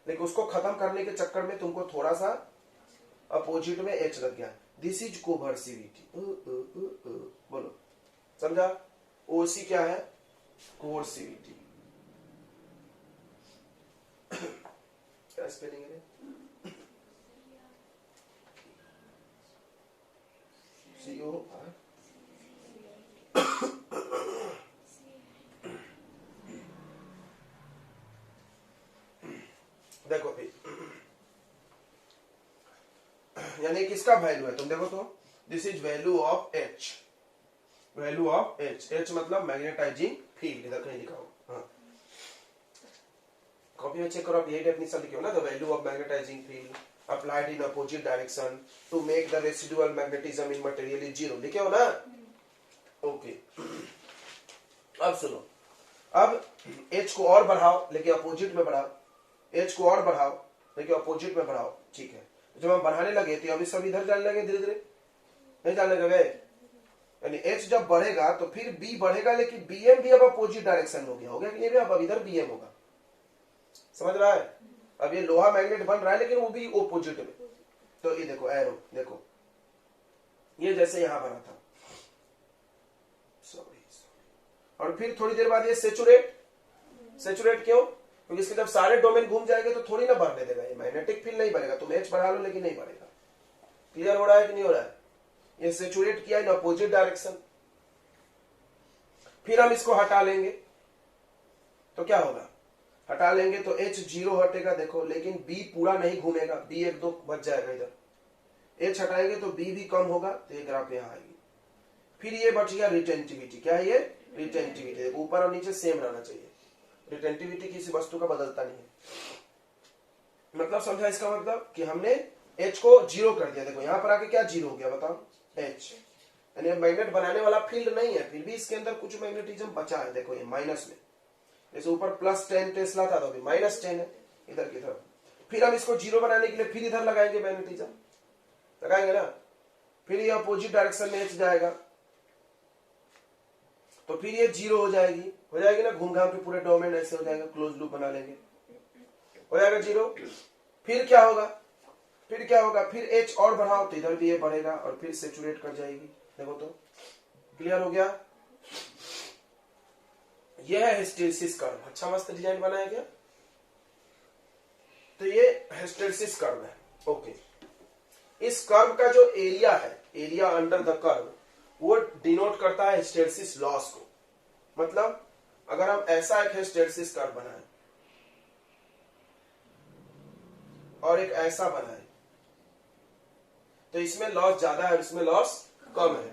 Speaker 1: लेकिन उसको खत्म करने के चक्कर में तुमको थोड़ा सा अपोजिट में एच लग गया, दिस इज कोवर्सिविटी। बोलो समझा, ओसी क्या है, कोवर्सिविटी। क्या स्पेलिंग है, CO देखो भाई, यानी किसका वैल्यू है, तुम देखो तो, this is value of H, value of H, H मतलब मैग्नेटाइजिंग फील्ड, इधर कहीं लिखा हो, हाँ कॉपी में चेक करो, आप यही डेफिनेशन लिखे हो ना, the value of magnetising field applied in opposite direction to make the residual magnetism in material is zero, लिखे हो ना। ओके, अब सुनो, अब H को और बढ़ाओ लेकिन अपोजिट में बढ़ाओ, H को और बढ़ाओ लेकिन अपोजिट में बढ़ाओ, ठीक है। जब हम बढ़ाने लगे तो अभी सब इधर जाने लगे, धीरे धीरे नहीं जाने लगे, यानी H जब बढ़ेगा तो फिर B बढ़ेगा, लेकिन BM भी अब अपोजिट डायरेक्शन में हो गया कि नहीं, अब इधर BM होगा, समझ रहा है। अब ये लोहा मैग्नेट बन रहा है लेकिन वो भी अपोजिट में। तो ये देखो एरो, देखो ये जैसे यहां बना था, सॉरी, और फिर थोड़ी देर बाद ये सेचुरेट क्यों, क्योंकि इसके जब सारे डोमेन घूम जाएंगे तो थोड़ी ना बढ़ने देगा, ये मैग्नेटिक फील्ड नहीं बढ़ेगा, तुम H बढ़ा लो लेकिन नहीं बढ़ेगा। क्लियर हो रहा है कि नहीं हो रहा है। ये सेचुरेट किया इन अपोजिट डायरेक्शन। फिर हम इसको हटा लेंगे तो क्या होगा, हटा लेंगे तो H 0 हटेगा, देखो, लेकिन B पूरा नहीं घूमेगा, B 1 2 बच जाएगा इधर। H हटाएंगे तो B भी कम होगा, तो ये ग्राफ यहां आएगी। फिर ये बच गया रिटेंटिविटी, क्या है ये, रिटेंटिविटी, ऊपर और नीचे सेम रहना चाहिए। रिटेंटिविटी किसी वस्तु का बदलता नहीं है, मतलब समझा इसका मतलब कि हमने H को 0 कर दिया। देखो यहां पर आके क्या 0 हो गया बताओ, H, यानी मैग्नेट बनाने वाला फील्ड नहीं है, फिर भी इसके अंदर कुछ मैग्नेटिज्म बचा है। देखो ये माइनस में, जैसे ऊपर +10 टेस्ला था तो अभी -10 है इधर की तरफ। फिर हम इसको 0 बनाने के लिए फिर इधर लगाएंगे मैग्नेटिज्म, लगाएंगे ना, फिर ये अपोजिट डायरेक्शन में H जाएगा तो फिर ये 0 हो जाएगी ना, घूम घाम के पूरे डोमेन ऐसे हो जाएगा, क्लोज लूप बना लेंगे, हो जाएगा 0। फिर क्या होगा, फिर H और बढ़ाओ तो इधर भी ये बढ़ेगा और फिर सेचुरेट कर जाएगी। देखो तो क्लियर हो गया। यह है हिस्टेरिसिस कर्व, अच्छा मस्त डिजाइन बनाया गया। तो ये हिस्टेरिसिस कर्व है, ओके। इस कर्व का जो एरिया है, एरिया अंडर द कर्व, वो डिनोट करता है हिस्टेरिसिस लॉस को। मतलब अगर हम ऐसा एक हिस्टेरिसिस कर्व बनाए और एक ऐसा बनाए तो इसमें लॉस ज्यादा है और इसमें लॉस कम है,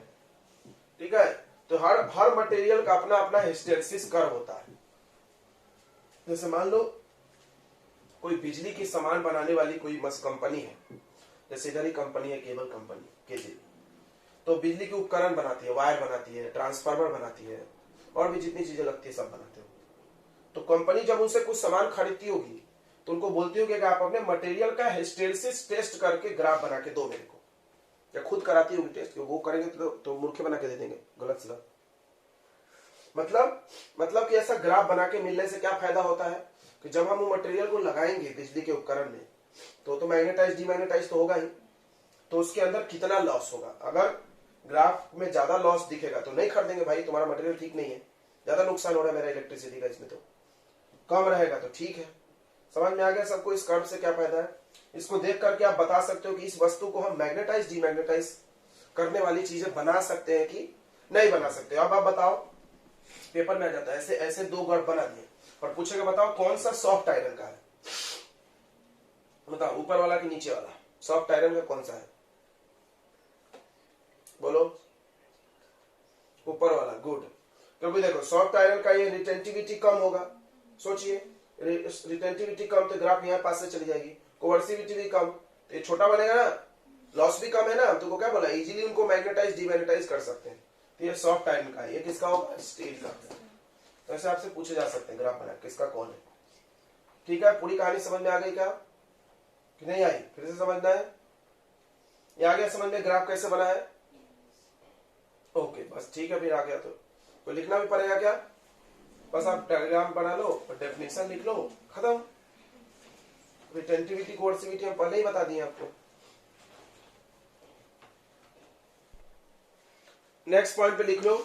Speaker 1: ठीक है। तो हर मटेरियल का अपना अपना हिस्टेरिसिस कर्व होता है। जैसे मान लो कोई बिजली की सामान बनाने वाली कोई मस्त कंपनी है, जैसे इधर ही कंपनी है केबल कंपनी केजे, तो बिजली के उपकरण बनाती है, वायर बनाती है, ट्रांसफार्मर बनाती है, और भी जितनी चीजें लगती है सब बनाते हो। तो कंपनी जब उनसे कुछ सामान खरीदती होगी तो उनको बोलती होगी कि आप अपने मटेरियल का हिस्टेरिसिस टेस्ट करके ग्राफ बना के दो मेरे को, या खुद कराती होगी टेस्ट, वो करेंगे तो मूर्खे बना के दे देंगे, गलत सलत। मतलब कि ऐसा ग्राफ बना के मिलने से क्या फायदा होता है कि जब हम वो मटेरियल को लगाएंगे बिजली के उपकरण में तो मैग्नेटाइज डीमैग्नेटाइज तो होगा ही, तो उसके अंदर कितना लॉस होगा। अगर ग्राफ में ज्यादा लॉस दिखेगा तो नहीं खरीदेंगे, भाई तुम्हारा मटेरियल ठीक नहीं है, ज्यादा नुकसान हो रहा है मेरा इलेक्ट्रिसिटी का इसमें, तो कम रहेगा तो ठीक है। समझ में आ गया सबको इस कर्व से क्या फायदा है। इसको देख करके आप बता सकते हो कि इस वस्तु को हम मैग्नेटाइज डीमैग्नेटाइज करने वाली चीजें बना सकते हैं कि नहीं बना सकते। अब आप बताओ, पेपर में आ जाता है ऐसे ऐसे दो गर्भ बना दिए और पूछेगा बताओ कौन सा सॉफ्ट आयरन का है, बताओ ऊपर वाला कि नीचे वाला, सॉफ्ट आयरन का कौन सा है, बोलो ऊपर वाला, गुड। क्योंकि देखो सॉफ्ट आयरन का ये रिटेंटिविटी कम होगा, सोचिए रिटेंटिविटी कम तो ग्राफ यहाँ पास से चली जाएगी, कोवर्सिविटी भी कम तो ये छोटा बनेगा ना, लॉस भी कम है ना, तुमको क्या बोला इजीली उनको मैग्नेटाइज डीमैग्नेटाइज कर सकते हैं। तो ये सॉफ्ट आयरन का है, ये किसका होगा, स्टील का। तो ऐसे आपसे पूछे जा सकते हैं ग्राफ बना किसका कौन है, ठीक है। पूरी कहानी समझ में आ गई क्या कि नहीं आई, फिर से समझना है, ये आ गया समझ में ग्राफ कैसे बना है, ओके बस ठीक है। फिर आ गया तो लिखना भी पड़ेगा क्या, बस आप डायग्राम बना लो और डेफिनेशन लिख लो, खत्म। रिटेंटिविटी कोवर्सिविटी हम पहले ही बता दिए आपको। नेक्स्ट पॉइंट पे लिख लो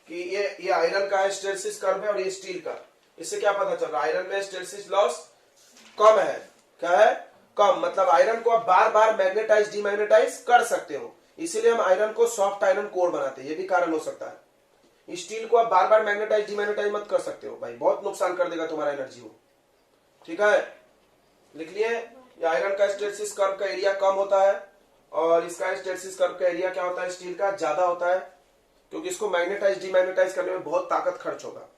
Speaker 1: कि ये आयरन का हिस्टेरिसिस कर्व है और ये स्टील का। इससे क्या पता चल रहा है, आयरन में हिस्टेरिसिस लॉस कम है, क्या है, कम। मतलब आयरन को आप बार बार मैग्नेटाइज डीमैग्नेटाइज कर सकते हो, इसीलिए हम आयरन को सॉफ्ट आयरन कोर बनाते हैं, ये भी कारण हो सकता है। स्टील को आप बार बार मैग्नेटाइज डीमैग्नेटाइज मत कर सकते हो भाई, बहुत नुकसान कर देगा तुम्हारा एनर्जी वो, ठीक है। लिख लिए, आयरन का हिस्टेरिसिस कर्व का एरिया कम होता है और इसका हिस्टेरिसिस कर्व का एरिया क्या होता है, स्टील का ज्यादा होता है, क्योंकि इसको मैग्नेटाइज डीमैग्नेटाइज करने में बहुत ताकत खर्च होगा।